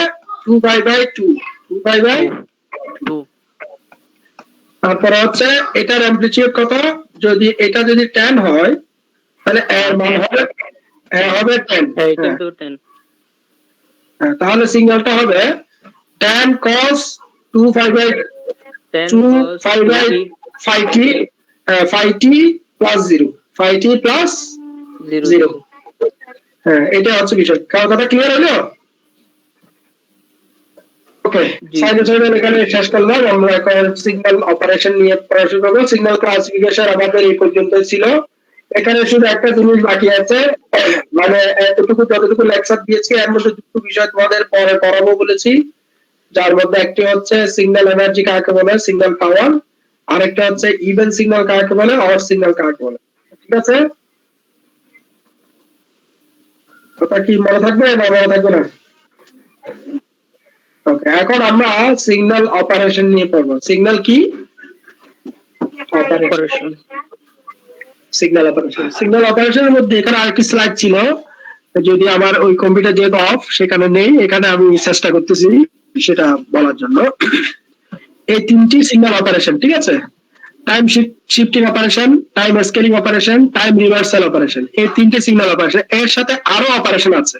2π/2, 2π/2। তারপরে হচ্ছে এটার অ্যামপ্লিটিউড কত? যদি এটা যদি 10 হয় তাহলে এর মান হবে 10। তাহলে সিগন্যালটা হবে 10 cos 2π/2 phi/t plus 0, phi/t plus 0। হ্যাঁ, এটা হচ্ছে বিষয়। কথা ক্লিয়ার হলো? ওকে, সাইনোসয়েডাল এখানে শেষ করলাম। আমরা এখন সিগন্যাল অপারেশন নিয়ে পড়াশোনা করব। সিগন্যাল ক্লাসিফিকেশন আমাদের এই পর্যন্তই ছিল। এখানে শুধু একটা জিনিস বাকি আছে, মানে এতটুকু যতটুকু লেকচার দিয়েছি এর মধ্যে দুটো বিষয় তোমাদের পরে পড়াবো বলেছি, যার মধ্যে একটি হচ্ছে সিগন্যাল এনার্জি কাকে বলে, সিগন্যাল পাওয়ার, আরেকটা হচ্ছে ইভেন সিগন্যাল কাকে বলে, অড সিগন্যাল কাকে বলে। ঠিক আছে? কথা কি মনে থাকবে না মনে থাকবে না? ওকে, এখন আমরা সিগন্যাল অপারেশন নিয়ে পড়বো। সিগন্যাল কি? অপারেশন। Signal operation. সিগন্যাল অপারেশনের মধ্যে এখানে আরেকটি স্লাইড ছিল, যদি আমার ওই কম্পিউটার যেহেতু অফ সেখানে নেই, এখানে আমি চেষ্টা করতেছি সেটা বলার জন্য। এই তিনটি সিগন্যাল অপারেশন, ঠিক আছে? Time shifting operation, time scaling operation, time reversal operation, এই তিনটি সিগন্যাল অপারেশন। এর সাথে আরো অপারেশন আছে।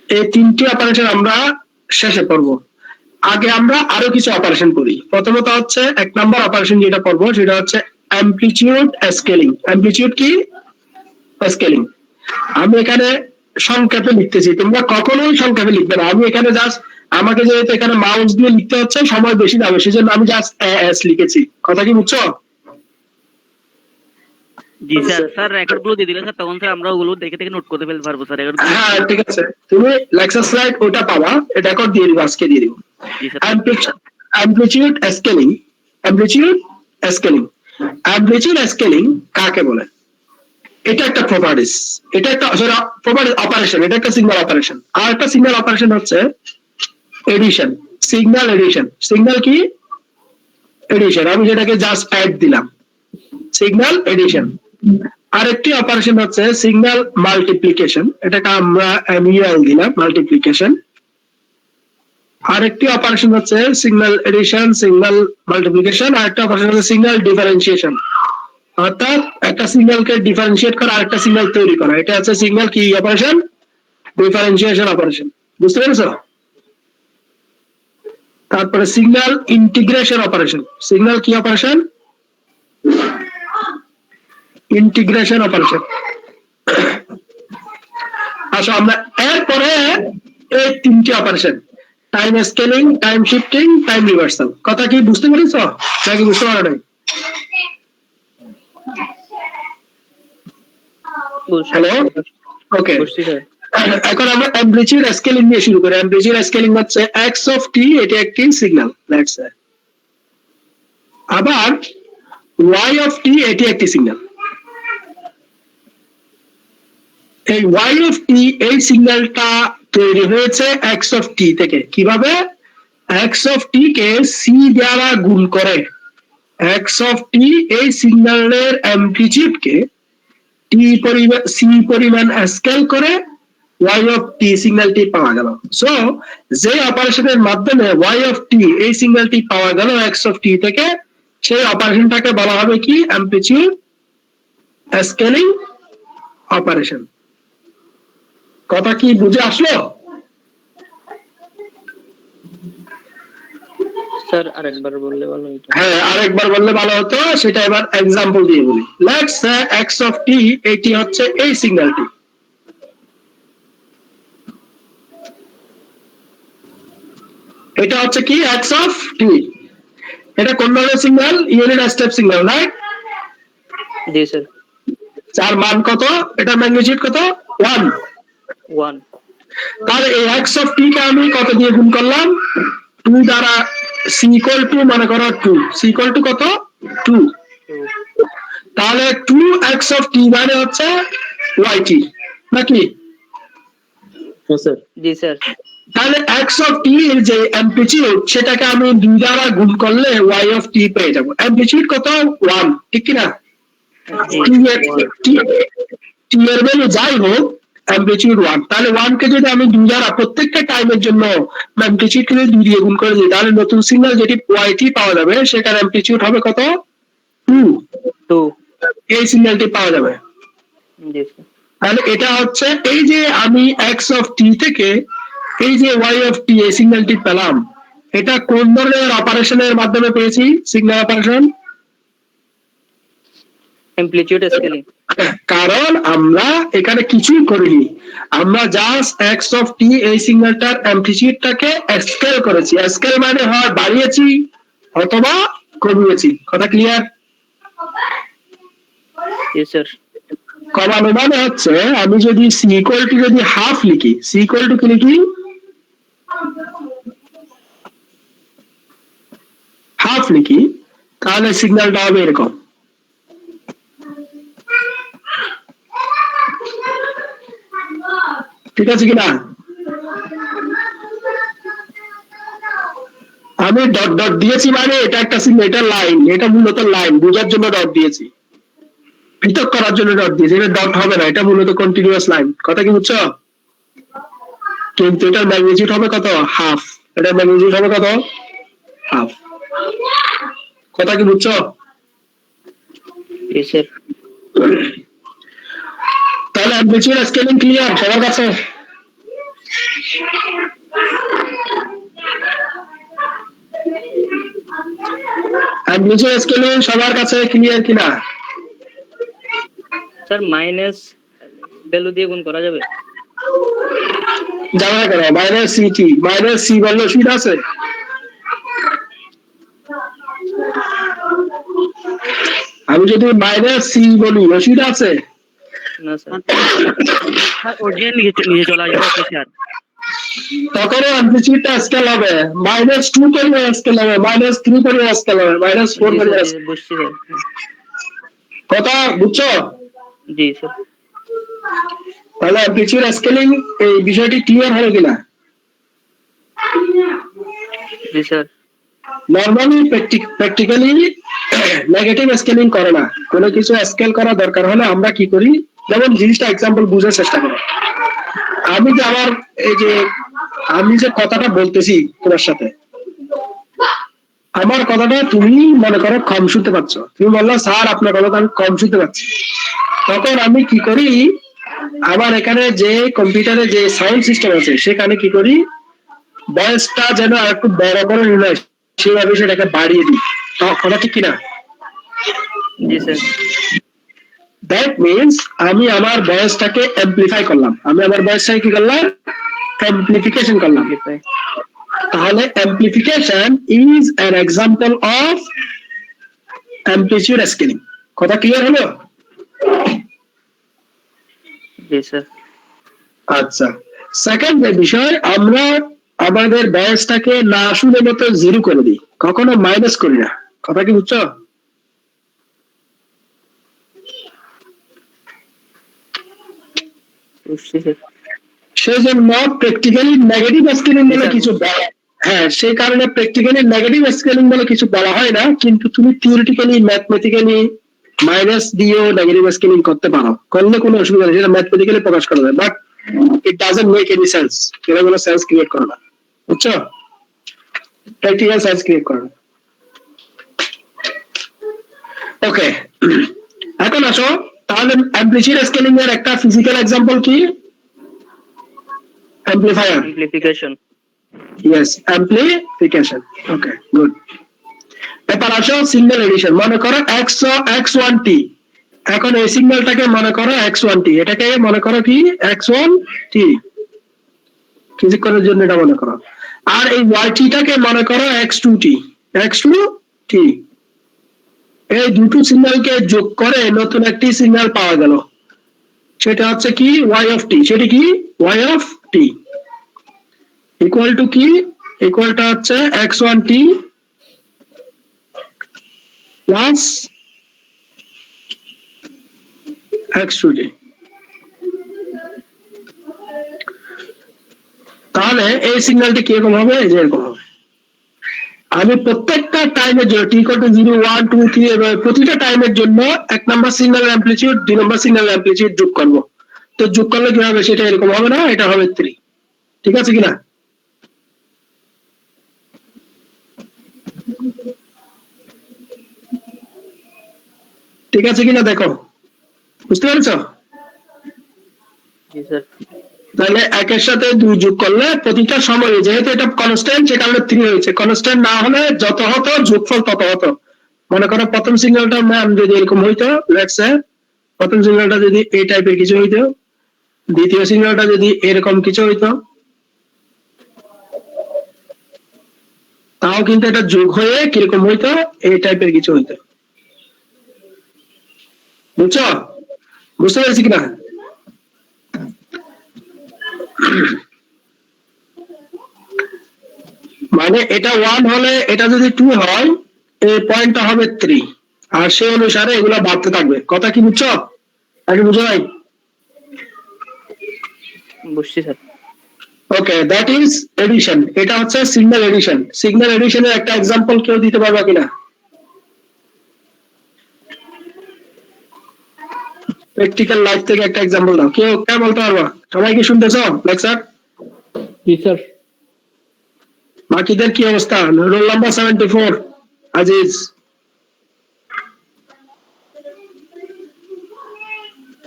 এই তিনটি অপারেশন আমরা শেষে পড়বো। আগে আমরা আরো কিছু অপারেশন করি। প্রথমত হচ্ছে 1 নম্বর অপারেশন যেটা করবো সেটা হচ্ছে অ্যামপ্লিটিউড স্কেলিং। অ্যামপ্লিটিউড কি? স্কেলিং। আমি এখানে সংক্ষেপে লিখতেছি, তোমরা কখনোই সংক্ষেপে লিখবে না। আমি এখানে জাস্ট আমাকে যেহেতু এখানে মাউস দিয়ে লিখতে হচ্ছে সময় বেশি যাবে, সেজন্য আমি জাস্ট এস লিখেছি। কথা কি বুঝছো? জি স্যার, স্যার রেকর্ড গুলো দিয়ে দিলে স্যার তখন স্যার আমরা ওগুলো দেখে দেখে নোট করতে ফেলতে পারবো স্যার রেকর্ড গুলো। হ্যাঁ ঠিক আছে, তুমি লেকচার স্লাইড ওটা পাবা, এটা রেকর্ড দিয়ে দিবা, আজকে দিয়ে দিব। জি sir. Amplitude scaling, amplitude scaling, amplitude scaling কাকে বলে? এটা একটা প্রপার্টিস, এটা একটা প্রপার্টিস অপারেশন, এটা একটা সিগন্যাল অপারেশন। আর একটা সিগন্যাল অপারেশন হচ্ছে এডিশন, সিগন্যাল এডিশন। সিগন্যাল কি? এডিশন। আমি যেটাকে জাস্ট অ্যাড দিলাম, সিগন্যাল এডিশন। আরেকটি অপারেশন হচ্ছে সিগন্যাল মাল্টিপ্লিকেশন, এটাকে আমরা এমইএল দিলাম, মাল্টিপ্লিকেশন। আরেকটি অপারেশন হচ্ছে সিগন্যাল এডিশন, সিগন্যাল মাল্টিপ্লিকেশন। আরেকটা অপারেশন হচ্ছে সিগন্যাল ডিফারেন্সিয়েশন, অর্থাৎ একটা সিগন্যালকে ডিফারেন্সিয়েট করা, আরেকটা সিগন্যাল তৈরি করা। এটা হচ্ছে সিগন্যাল কি অপারেশন? Differentiation operation. বুঝতে পেরেছো? তারপরে সিগন্যাল ইন্টিগ্রেশন অপারেশন। সিগন্যাল কি অপারেশন? Integration operation. আচ্ছা, আমরা এরপরে এই তিনটি operation, time scaling, time shifting, time reversal. কথা কি বুঝতে পেরেছো নাকি বুঝতে পারো নাই? হ্যালো, ওকে। এখন আমরা অ্যামপ্লিটিউড স্কেলিং নিয়ে শুরু করি। অ্যামপ্লিটিউড স্কেলিং হচ্ছে এক্স অফ টি, এটি একটি সিগন্যাল, লেটস সে। আবার ওয়াই অফ টি, এটি একটি সিগন্যাল। এই ওয়াই অফ টি, এই সিগন্যালটা তৈরি হয়েছে এক্স অফ টি থেকে। কিভাবে? X of T K C দ্বারা গুণ করে এক্স অফ টি এই সিগন্যালের অ্যামপ্লিটিউড কে টি পরিমাণ, সি পরিমাণ স্কেল করে ওয়াই অফ টি সিগন্যালটি পাওয়া গেল। সো যে অপারেশনের মাধ্যমে ওয়াই অফ টি এই সিগন্যালটি পাওয়া গেল এক্স অফ টি থেকে, সেই অপারেশনটাকে বলা হবে কি? Amplitude scaling operation. কথা কি বুঝে আসলো? স্যার আরেকবার বললে ভালো হতো। হ্যাঁ, আরেকবার বললে ভালো হতো, সেটা এবার এক্সাম্পল দিয়ে বলি। Let's say x of t, এটি হচ্ছে এই সিগন্যালটি। এটা হচ্ছে কি? X of t. এটা কোন ধরনের সিগন্যাল? Unit step signal, right? জি স্যার। যার মান কত? এটা ম্যাগনিটিউড কত? 1। 1। তাহলে এই এক্স অফ টি কে আমি কত দিয়ে গুণ করলাম? 2 দ্বারা। সি ইকুয়াল টু মনে করো 2, সি ইকুয়াল টু কত? 2। তাহলে 2 এক্স অফ টি মানে হচ্ছে ওয়াই টি, নাকি? জি স্যার। তাহলে এক্স অফ টি এর যে অ্যামপ্লিটিউড, সেটাকে আমি 2 দ্বারা গুণ করলে ওয়াই অফ টি পেয়ে যাবো। অ্যামপ্লিটিউড কত? 1, ঠিক কি না? টি এর ভ্যালু যাই হোক, অ্যামপ্লিটিউড 1। তাহলে 1 কে যদি আমি 2 দ্বারা প্রত্যেকটা টাইমের জন্য অ্যামপ্লিটিউড কে 2 দিয়ে গুণ করে দিই, তাহলে নতুন সিগন্যাল যেটি ওয়াই টি পাওয়া যাবে, সেটার অ্যামপ্লিটিউড হবে কত? 2। এই সিগন্যালটি পাওয়া যাবে। জি স্যার। তাহলে এটা হচ্ছে এই যে আমি এক্স অফ টি থেকে এই যে ওয়াই অফ টি এই সিগন্যালটি পেলাম, এটা কোন ধরনের অপারেশনের মাধ্যমে পেয়েছি? Signal operation. Amplitude scaling. কারণ আমরা এখানে কিছুই করিনি, আমরা জাস্ট এক্স অফ টি এই সিগন্যালটার অ্যামপ্লিটিউডটাকে স্কেল করেছি। স্কেল মানে হয় বাড়িয়েছি অথবা কমিয়েছি। কথা ক্লিয়ার? জি স্যার। কমানো মানে হচ্ছে আমি যদি সি ইকুয়াল টু যদি হাফ লিখি, সি ইকুয়াল টু কি লিখি? হাফ লিখি, তাহলে সিগন্যালটা হবে এরকম। ঠিক আছে কিনা? আমি ডট ডট দিয়েছি মানে এটা একটা সিগন্যাল, এটা লাইন, এটা মূলত লাইন বোঝার জন্য ডট দিয়েছি, পৃথক করার জন্য ডট দিয়েছি। এটা ডট হবে না, এটা মূলত কন্টিনিউয়াস লাইন। কথা কি বুঝছো? কিন্তু এটার ম্যাগনিটিউড হবে কত? হাফ। এটার ম্যাগনিটিউড হবে কত? হাফ। কথা কি বুঝছো? জি স্যার। তাহলে অ্যামপ্লিটিউড স্কেলিং ক্লিয়ার সবার কাছে? অ্যামপ্লিটিউড স্কেলিং সবার কাছে ক্লিয়ার কিনা? স্যার মাইনাস ভ্যালু দিয়ে গুণ করা যাবে? যাবে না কেন? মাইনাস সি কি? মাইনাস সি বললে অসুবিধা আছে? আমি যদি মাইনাস সি বলি অসুবিধা আছে? না স্যার। স্যার অরিজিনাল নিচে চলে আসবে ওকে স্যার। তখন অ্যামপ্লিটিউডটা স্কেল হবে -2 করে স্কেল হবে, -3 করে স্কেল হবে, -4 জি করে স্যার, scale। বুঝছি স্যার। কথা বুঝছো? জি স্যার। তাহলে অ্যামপ্লিটিউড স্কেলিং এই বিষয়টি ক্লিয়ার হলো কিনা? জি sir. Normally practically negative scaling করে না। কোনো কিছু স্কেল করা দরকার হলে আমরা কি করি, যেমন জিনিসটা এক্সাম্পল বোঝার চেষ্টা করো। আমি যে কথাটা বলতেছি তোমার সাথে, আমার কথাটা তুমি মনে করো কম শুনতে পাচ্ছ, তুমি বললো স্যার আপনার কথাটা আমি কম শুনতে পাচ্ছি। তখন আমি কি করি, আমার এখানে যে কম্পিউটারে যে সাউন্ড সিস্টেম আছে সেখানে কি করি, ভয়েসটা যেন একটু বড় করে নিলে সেভাবে সেটাকে বাড়িয়ে দিই। কথা ঠিক কিনা? জি স্যার। দ্যাট মিনস আমি আমার ভয়েসটাকে অ্যাম্পলিফাই করলাম, আমি আমার ভয়েসটাকে কি করলাম, অ্যাম্পলিফিকেশন করলাম। তাহলে amplification is an example of amplitude scaling. কথা ক্লিয়ার হলো? জি স্যার। আচ্ছা, সেকেন্ড যে বিষয়, আমরা আমাদের ভয়েসটাকে না শুনে মতো জিরো করে দিই, কখনো মাইনাস করি না। কথা কি বুঝছো? বুঝছি স্যার। সেই জন্য প্র্যাকটিক্যালি নেগেটিভ স্কেলিং বলে কিছু হ্যাঁ, সেই কারণে প্র্যাকটিক্যালি নেগেটিভ স্কেলিং বলে কিছু বলা হয় না, কিন্তু তুমি থিওরিটিক্যালি ম্যাথমেটিক্যালি মাইনাস দিয়েও নেগেটিভ স্কেলিং করতে পারো, করলে কোনো অসুবিধা নেই, সেটা ম্যাথমেটিক্যালি প্রকাশ করা যায়, but it doesn't make any sense, এটা কোনো সেন্স ক্রিয়েট করে না, বুঝছো? প্র্যাকটিক্যাল সেন্স ক্রিয়েট করে না। ওকে, এখন আসো তাহলে অ্যামপ্লিটিউড স্কেলিং এর একটা ফিজিক্যাল এক্সাম্পল কি? Amplifier. Amplification. Yes, amplification. Okay, good. এবার আসো সিগন্যাল এডিশন। মনে করো x1t, এখন এই সিগন্যালটাকে মনে করো x1t, এটাকে মনে করো কি x1t, কিছুক্ষণের জন্য এটা মনে করো। আর এই yt টাকে মনে করো x2t। এই দুটো সিগন্যালকে যোগ করে নতুন একটি সিগন্যাল পাওয়া গেল, সেটা হচ্ছে কি y of t। সেটা কি y of t equal to কি, ইকুয়ালটা হচ্ছে x1t প্লাস x2t। তাহলে এই সিগন্যালটি কিরকম হবে, যেরকম হবে। আমি প্রত্যেকটা টাইমের জন্য t = 0 1 2 3 এবং প্রতিটা টাইমের জন্য এক number signal amplitude, 2 number signal amplitude যোগ করব। তো যোগ করলে কি হবে, সেটা এরকম হবে না, এটা হবে 3। ঠিক আছে কিনা? ঠিক আছে কিনা দেখো, বুঝতে পেরেছো? জি স্যার। তাহলে একের সাথে 2 যোগ করলে প্রতিটা সময়ে, যেহেতু এটা কনস্ট্যান্ট সে কারণে 3 হয়েছে, কনস্ট্যান্ট না হলে যত হতো যোগফল তত হতো। মনে করো প্রথম সিগন্যালটার মান যদি এরকম হইতো, লেটস সে প্রথম সিগন্যালটা যদি এই টাইপের কিছু হইতো, দ্বিতীয় সিগন্যালটা যদি এরকম কিছু হইতো, তাও কিন্তু এটা যোগ হয়ে কিরকম হইতো, এই টাইপের কিছু হইতো। বুঝছো? বুঝতে পেরেছি কিনা? মানে এটা 1 হলে এটা যদি 2 হয়, এই পয়েন্টটা হবে 3, আর সেই অনুসারে এগুলা বাড়তে থাকবে। কথা কি বুঝছো? আগে বুঝো নাই? বুঝছি sir. Okay, that is addition. এটা হচ্ছে সিগন্যাল এডিশন। সিগন্যাল এডিশনের একটা এক্সাম্পল কেউ দিতে পারবে কিনা? প্র্যাকটিক্যাল লাইফ থেকে একটা এক্সাম্পল দাও। কেউ কে বলতে পারবা? সবাই কি শুনতেছো লেকচার? জি স্যার। বাকিদের কি অবস্থা? Roll number 74 Aziz,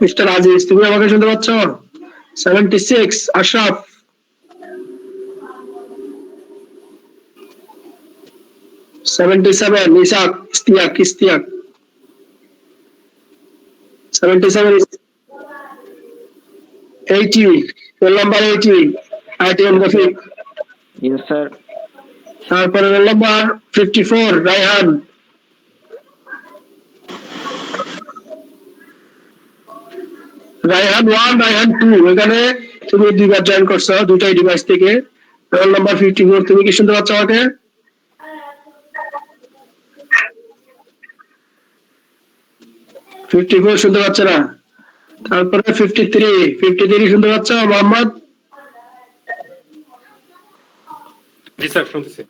mister Aziz, তুমি আমাকে শুনতে পাচ্ছ? 76 আশরাফ, 77 ইসাক, ইস্তিয়াক 77 80 রোল নাম্বার 80 আইটিএম রফিক। Yes sir. তারপরে রোল নাম্বার 54 রায়হান। রায়হান 1 রায়হান 2 এখানে তুমি দুইবার জয়েন করছো দুটাই ডিভাইস থেকে। রোল নাম্বার 54 তুমি কি শুনতে পাচ্ছ আমাকে? শুনতে পাচ্ছে না। তারপরে 53 শুনতে পাচ্ছ মোহাম্মদ? জি স্যার শুনতেছি।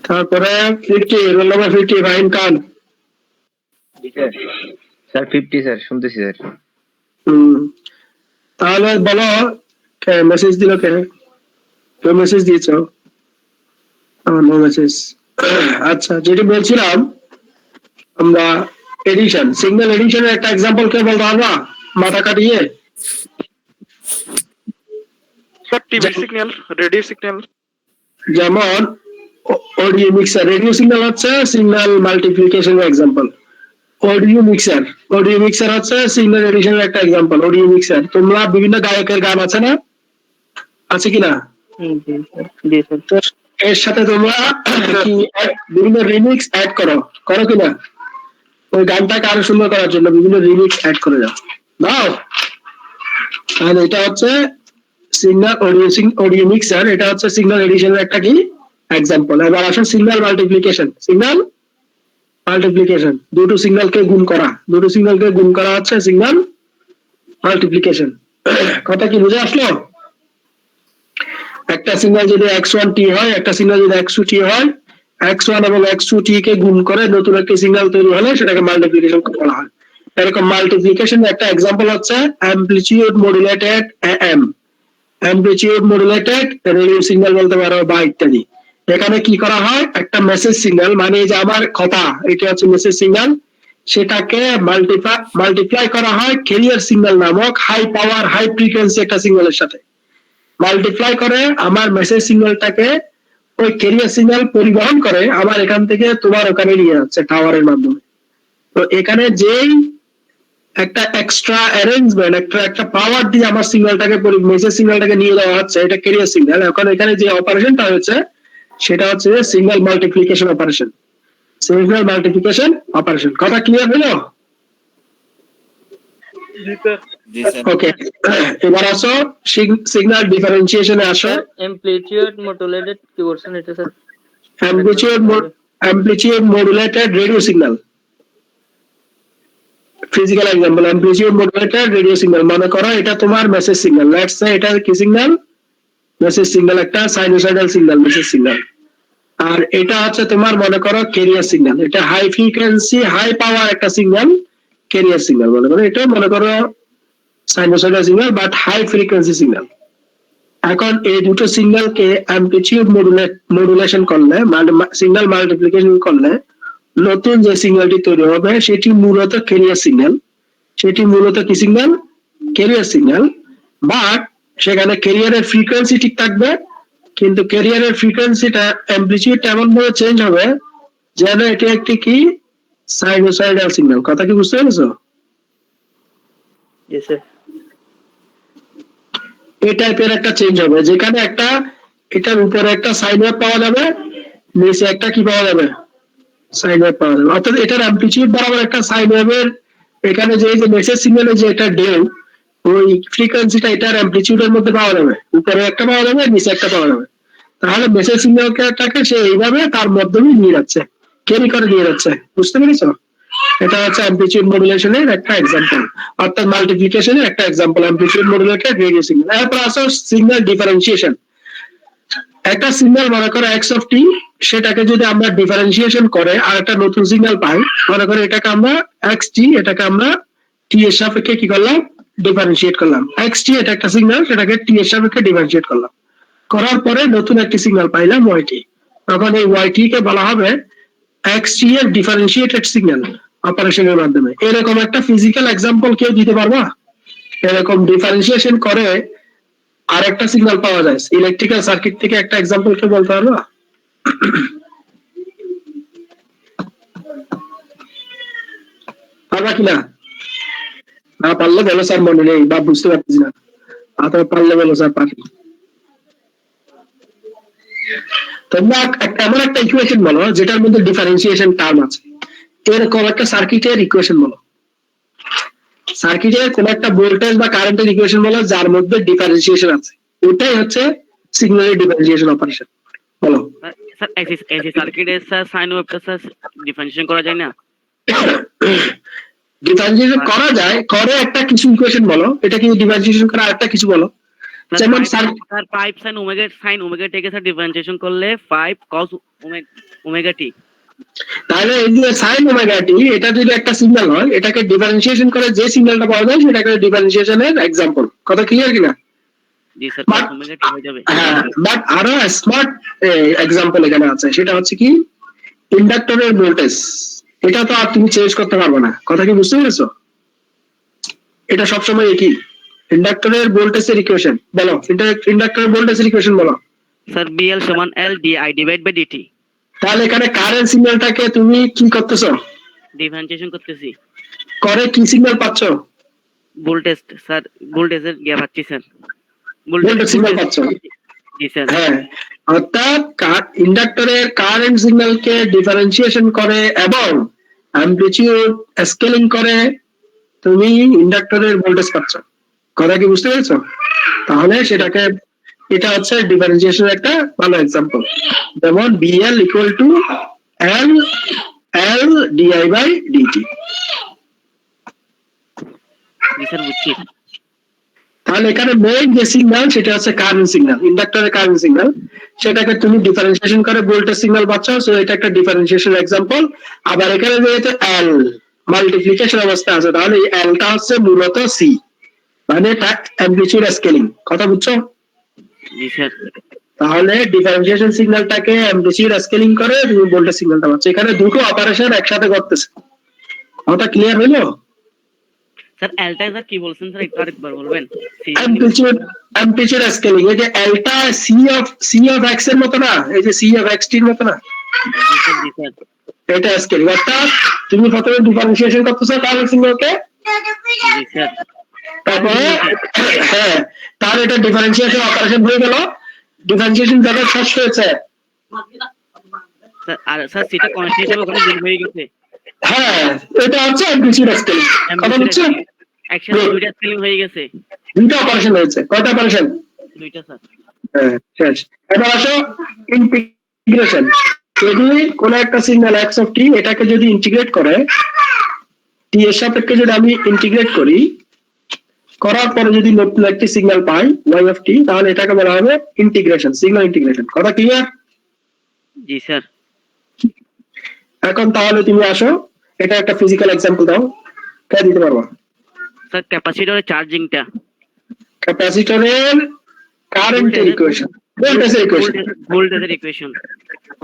তারপরে 50 roll number 50 Fahim Khan. Sir 50 sir শুনতেছি স্যার। তাহলে বলো মেসেজ দিল কে? কেউ মেসেজ দিয়েছ? No message. আচ্ছা, যেটা বলছিলাম আমরা এডিশন, সিগন্যাল এডিশনের একটা এক্সাম্পল কে বলতে পারবা মাথা কাটিয়ে? Sir TV signal, radio signal. যেমন অডিও মিক্সার, রেডিও সিগন্যাল হচ্ছে সিগন্যাল মাল্টিপ্লিকেশনের এক্সাম্পল। অডিও মিক্সার হচ্ছে সিগন্যাল এডিশনের একটা এক্সাম্পল। অডিও মিক্সার, তোমরা বিভিন্ন গায়কের গান আছে না, আছে কিনা? জি স্যার। তো এর সাথে তোমরা কি বিভিন্ন রিমিক্স অ্যাড করো কিনা? ওই গানটাকে আরো সুন্দর করার জন্য বিভিন্ন রিমিক্স অ্যাড করে দাও। তাহলে এটা হচ্ছে সিগন্যাল অডিও মিক্সার, এটা হচ্ছে সিগন্যাল এডিশনের একটা কি এক্সাম্পল। এবার আসো সিগন্যাল মাল্টিপ্লিকেশন। দুটো সিগন্যালকে গুণ করা হচ্ছে সিগন্যাল মাল্টিপ্লিকেশন। কথা কি বুঝে আসলো? একটা সিগন্যাল যদি x1t হয়, একটা সিগন্যাল যদি x2t হয়, x1 এবং x2t কে গুণ করে নতুন একটি সিগন্যাল তৈরি হলে সেটাকে মাল্টিপ্লিকেশন বলা হয়। এরকম মাল্টিপ্লিকেশন একটা এক্সাম্পল হচ্ছে amplitude modulated AM, amplitude modulated radio signal বলতে পারো বা ইত্যাদি। এখানে কি করা হয়, একটা মেসেজ সিগন্যাল মানে যে আমার কথা, এটা হচ্ছে মেসেজ সিগন্যাল, সেটাকে মাল্টিপ্লাই করা হয় ক্যারিয়ার সিগন্যাল নামক হাই পাওয়ার হাই ফ্রিকোয়েন্সি একটা সিগন্যালের সাথে। মাল্টিপ্লাই করে আমার মেসেজ সিগন্যালটাকে ওই ক্যারিয়ার সিগন্যাল পরিবহন করে আমার এখান থেকে তোমার ওখানে নিয়ে যাচ্ছে টাওয়ারের মাধ্যমে। তো এখানে যেই একটা এক্সট্রা অ্যারেঞ্জমেন্ট, একটা পাওয়ার দিয়ে আমার সিগন্যালটাকে মেসেজ সিগন্যালটাকে নিয়ে যাওয়া হচ্ছে, এটা ক্যারিয়ার সিগন্যাল। এখন এখানে যে অপারেশনটা হয়েছে সেটা হচ্ছে সিগন্যাল মাল্টিপ্লিকেশন অপারেশন। কথা ক্লিয়ার হলো? জি স্যার। ওকে, এবার আসো সিগন্যাল ডিফারেন্সিয়েশনে আসো। অ্যামপ্লিটিউড মডুলেটেড কি বলছেন এটা sir? Amplitude modulated radio signal, physical example. Amplitude modulated radio signal, মনে করো এটা তোমার মেসেজ সিগন্যাল। লেটস সে এটা কি সিগন্যাল? মেসেজ সিগন্যাল, একটা সাইনোসয়েডাল সিগন্যাল, মেসেজ সিগন্যাল। আর এটা হচ্ছে তোমার মনে করো ক্যারিয়ার সিগন্যাল, এটা হাই ফ্রিকোয়েন্সি হাই পাওয়ার একটা সিগন্যাল, ক্যারিয়ার সিগন্যাল। এটা মনে করো sinusoidal signal but high frequency signal. এখন এই দুটো সিগন্যালকে অ্যামপ্লিটিউড মডুলেশন করলে, মানে সিগন্যাল মাল্টিপ্লিকেশন করলে নতুন যে সিগন্যালটি তৈরি হবে সেটি মূলত ক্যারিয়ার সিগন্যাল। সেটি মূলত কি সিগন্যাল? Carrier signal. বাট সেখানে ক্যারিয়ারের ফ্রিকোয়েন্সি ঠিক থাকবে, কিন্তু ক্যারিয়ারের ফ্রিকোয়েন্সিটা অ্যামপ্লিটিউডটা এমন ভাবে চেঞ্জ হবে যেন এটি একটি কি সাইনোসয়েডাল সিগন্যাল। কথা কি বুঝতে পেরেছো? জি স্যার। এই টাইপের একটা চেঞ্জ হবে, যেখানে একটা এটার উপরে একটা সাইন ওয়েভ পাওয়া যাবে, নিচে একটা কি পাওয়া যাবে? সাইন ওয়েভ পাওয়া যাবে। অর্থাৎ এটার অ্যামপ্লিটিউড বরাবর একটা সাইন ওয়েভের, এখানে যে মেসেজ সিগন্যালের যে একটা ঢেউ, ওই ফ্রিকোয়েন্সিটা এটার অ্যামপ্লিটিউডের মধ্যে পাওয়া যাবে, উপরে একটা পাওয়া যাবে, নিচে একটা পাওয়া যাবে। তাহলে মেসেজ সিগন্যালটাকে সে এইভাবে তার মাধ্যমে নিয়ে যাচ্ছে, ক্যারি করে নিয়ে যাচ্ছে। বুঝতে পেরেছো? এটা হচ্ছে অ্যামপ্লিটিউড মডুলেশনের একটা এক্সাম্পল, অর্থাৎ মাল্টিপ্লিকেশনের একটা example, amplitude modulated radio signal. এরপর আসো সিগন্যাল ডিফারেন্সিয়েশন। একটা সিগন্যাল মনে করো x অফ টি, সেটাকে যদি আমরা ডিফারেন্সিয়েশন করে আর একটা নতুন সিগন্যাল পাই, মনে করো এটাকে আমরা xt, এটাকে আমরা t এর সাপেক্ষে কি করলাম? ডিফারেন্সিয়েট করলাম। xt এটা একটা সিগন্যাল, সেটাকে t এর সাপেক্ষে ডিফারেন্সিয়েট করলাম, করার পরে নতুন একটি সিগন্যাল পাইলাম yt। তখন এই yt কে বলা হবে xt এর ডিফারেন্সিয়েটেড সিগন্যাল অপারেশনের মাধ্যমে। এরকম একটা ফিজিক্যাল এক্সাম্পল কেউ দিতে পারবা? এরকম ডিফারেন্সিয়েশন করে আর একটা সিগন্যাল পাওয়া যায় ইলেকট্রিক্যাল সার্কিট থেকে, একটা এক্সাম্পল কেউ বলতে পারবা? পারবা কিনা? না পারলে বলো স্যার মনে নেই বা বুঝতে পারছি না। পারলে বলো স্যার পারি। তোমরা এমন একটা ইকুয়েশন বলো যেটার মধ্যে ডিফারেন্সিয়েশন টার্ম আছে, এরকম একটা সার্কিটের ইকুয়েশন বলো, সার্কিটের কোন একটা ভোল্টেজ বা কারেন্টের ইকুয়েশন বলো যার মধ্যে ডিফারেন্সিয়েশন আছে, ওটাই হচ্ছে সিগন্যালের ডিফারেন্সিয়েশন অপারেশন। বলো স্যার এসি সার্কিটে স্যার সাইন ওয়েভটা স্যার ডিফারেন্সিয়েশন করা যায় না? ডিফারেন্সিয়েশন করা যায়, করে একটা কিছু ইকুয়েশন বলো, এটা কিন্তু ডিফারেন্সিয়েশন করা আরেকটা কিছু বলো। যেমন স্যার 5 সাইন ওমেগা টিকে স্যার ডিফারেন্সিয়েশন করলে 5 cos ওমেগা টি। তাহলে এই যে সাইন ওমেগা টি, এটা যদি একটা সিগন্যাল হয়, এটাকে ডিফারেন্সিয়েশন করে যে সিগন্যালটা পাওয়া যায় সেটাকে ডিফারেন্সিয়েশনের এক্সাম্পল। কথা ক্লিয়ার কিনা? জি স্যার cos ওমেগা টি হয়ে যাবে। হ্যাঁ, বাট আরো স্মার্ট এক্সাম্পল এখানে আছে, সেটা হচ্ছে কি ইন্ডাক্টরের ভোল্টেজ। এটা তো আর তুমি চেঞ্জ করতে পারবে না, কথা কি বুঝতে পেরেছো? এটা সবসময় একই। ইন্ডাক্টরের ভোল্টেজের ইকুয়েশন বলো, ইন্ডাক্টরের ভোল্টেজের ইকুয়েশন বলো। স্যার বিএল সমান এল ডিআই ডিভাইড বাই ডিটি। তাহলে এখানে কারেন্ট সিগন্যালটাকে তুমি কি করতেছো? ডিফারেন্সিয়েশন করতেছি। করে কি সিগন্যাল পাচ্ছ? ভোল্টেজ স্যার, ভোল্টেজের গ্যাপ পাচ্ছি স্যার। ভোল্টেজ সিগন্যাল পাচ্ছ। জি স্যার। হ্যাঁ, অর্থাৎ ইন্ডাক্টরের কারেন্ট সিগন্যালকে ডিফারেন্সিয়েশন করে এবং অ্যামপ্লিটিউড স্কেলিং করে তুমি ইন্ডাক্টরের ভোল্টেজ পাচ্ছ। কথা কি বুঝতে পেরেছো? তাহলে সেটাকে, এটা হচ্ছে ডিফারেন্সিয়েশনের একটা ভালো এক্সাম্পল। যেমন VL equal to L di by dt. জি স্যার বুঝছি। তাহলে এখানে মেইন যে সিগন্যাল সেটা হচ্ছে কারেন্ট সিগন্যাল, ইন্ডাক্টরের কারেন্ট সিগন্যাল, সেটাকে তুমি ডিফারেন্সিয়েশন করে ভোল্টেজ সিগন্যাল পাচ্ছ। সো এটা একটা ডিফারেন্সিয়েশন এক্সাম্পল। আবার এখানে যেহেতু এল মাল্টিপ্লিকেশন অবস্থা আছে, তাহলে এই এলটা হচ্ছে মূলত সি, মানে অ্যামপ্লিটিউড স্কেলিং। কথা বুঝছো? জি স্যার। তাহলে ডিফারেন্সিয়েশন সিগন্যালটাকে অ্যামপ্লিটিউড স্কেলিং করে তুমি ভোল্টেজ সিগন্যালটা পাচ্ছ। এখানে দুটো অপারেশন একসাথে করতেছে। কথা ক্লিয়ার হলো? স্যার এলটা স্যার কি বলছেন স্যার, একটু আরেকবার বলবেন? অ্যামপ্লিটিউড স্কেলিং, এই যে এলটা সি অফ এক্স এর মতো না, এই যে সি অফ এক্স টির মতো না, জি স্যার। এটা স্কেলিং। অর্থাৎ তুমি প্রথমে ডিফারেন্সিয়েশন করতেছো কারেন্ট সিগন্যালকে, জি স্যার। তারপরে হ্যাঁ, তাহলে এটা ডিফারেন্সিয়েশন অপারেশন হয়ে গেল। ডিফারেন্সিয়েশন যখন শেষ হয়েছে, স্যার আর স্যার সেটা কনস্ট্যান্ট হিসেবে ওখানে বের হয়ে গেছে। হ্যাঁ, এটা হচ্ছে অ্যামপ্লিটিউড স্কেলিং। কথা বুঝছো? একসাথে দুইটা স্কেলিং হয়ে গেছে। দুইটা অপারেশন হয়েছে। কয়টা অপারেশন? দুইটা স্যার। হ্যাঁ, শেষ। এবার আসো ইন্টিগ্রেশন। যদি কোন একটা সিগন্যাল এক্স অফ টি, এটাকে যদি ইন্টিগ্রেট করে টি এর সাপেক্ষে, যদি আমি ইন্টিগ্রেট করি, করার পরে যদি নতুন একটি সিগন্যাল পাই ওয়াই অফ টি, তাহলে এটাকে বলা হবে ইন্টিগ্রেশন, সিগন্যাল ইন্টিগ্রেশন। কথা ক্লিয়ার? জি স্যার। এখন তাহলে তুমি আসো, এটা একটা ফিজিক্যাল এক্সাম্পল দাও, কে দিতে পারবা? স্যার ক্যাপাসিটরের চার্জিংটা, ক্যাপাসিটরের কারেন্টের ইকুয়েশন, ভোল্টেজের ইকুয়েশন, ভোল্টেজের ইকুয়েশন।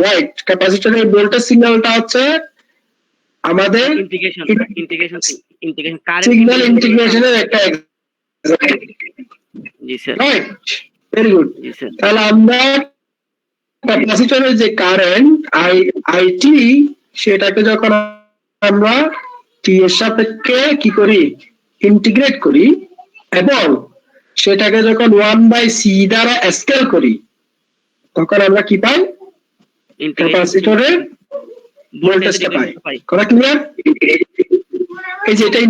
রাইট। ক্যাপাসিটরের ভোল্টেজ সিগন্যালটা হচ্ছে আমাদের ইন্টিগ্রেশন সিগন্যাল ইন্টিগ্রেশনের একটা এক্সাম্পল। জি স্যার। Right, very good. জি স্যার। তাহলে আমরা ক্যাপাসিটরের যে কারেন্ট আইটি, সেটাকে যখন আমরা টি এর সাপেক্ষে কি করি, ইন্টিগ্রেট করি, এবং সেটাকে যখন 1/c দ্বারা স্কেল করি, তখন আমরা কি পাই? ক্যাপাসিটরের ভোল্টেজটা পাই। কথা ক্লিয়ার? এই যে এটাই।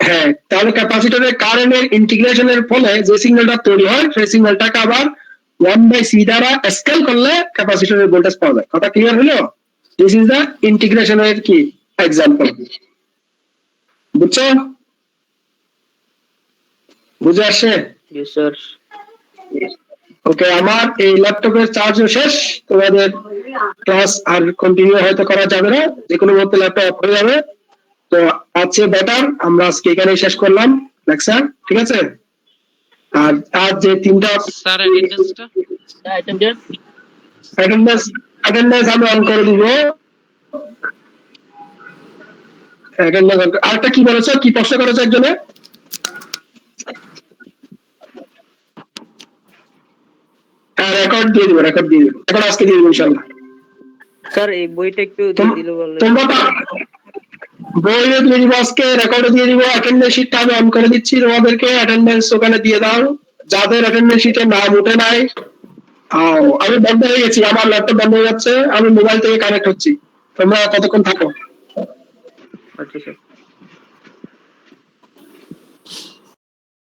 হ্যাঁ, তাহলে ক্যাপাসিটরের কারেন্টের ইন্টিগ্রেশনের ফলে যে সিগন্যালটা তৈরি হয়, সেই সিগন্যালটাকে আবার 1/c দ্বারা স্কেল করলে ক্যাপাসিটরের ভোল্টেজ পাওয়া যায়। কথা ক্লিয়ার হলো? দিস ইজ দ্য ইন্টিগ্রেশনের কি এক্সাম্পল। বুঝছো? বুঝে আসছে? জি স্যার। ওকে, আমার এই ল্যাপটপের চার্জও শেষ। তোমাদের ক্লাস আর কন্টিনিউ হয়তো করা যাবে না, যে কোনো মুহূর্তে ল্যাপটপ অফ হয়ে যাবে। তো আজকে বেটার আমরা আজকে এখানে শেষ করলাম লেকচার, ঠিক আছে? আর আজ যে তিনটা স্যার অ্যাটেন্ডেন্স আমি অন করে দিব। আরেকটা কি বলেছো, কি প্রশ্ন করেছো একজনে? হ্যাঁ, রেকর্ড দিয়ে দিব, রেকর্ড আজকে দিয়ে দিব ইনশাআল্লাহ। স্যার এই বইটা একটু দিয়ে দিলে ভালো হয়। তোমরা বইও দিয়ে দিব, আজকে রেকর্ডও দিয়ে দিব। অ্যাটেন্ডেন্স শিটটা আমি অন করে দিচ্ছি তোমাদেরকে, অ্যাটেন্ডেন্স ওখানে দিয়ে দাও। যাদের অ্যাটেন্ডেন্স শিটে নাম উঠে নাই আমি বন্ধ হয়ে গেছি, আমার ল্যাপটপ বন্ধ হয়ে যাচ্ছে, আমি মোবাইল থেকে কানেক্ট হচ্ছি, তোমরা কতক্ষণ থাকো। আচ্ছা স্যার।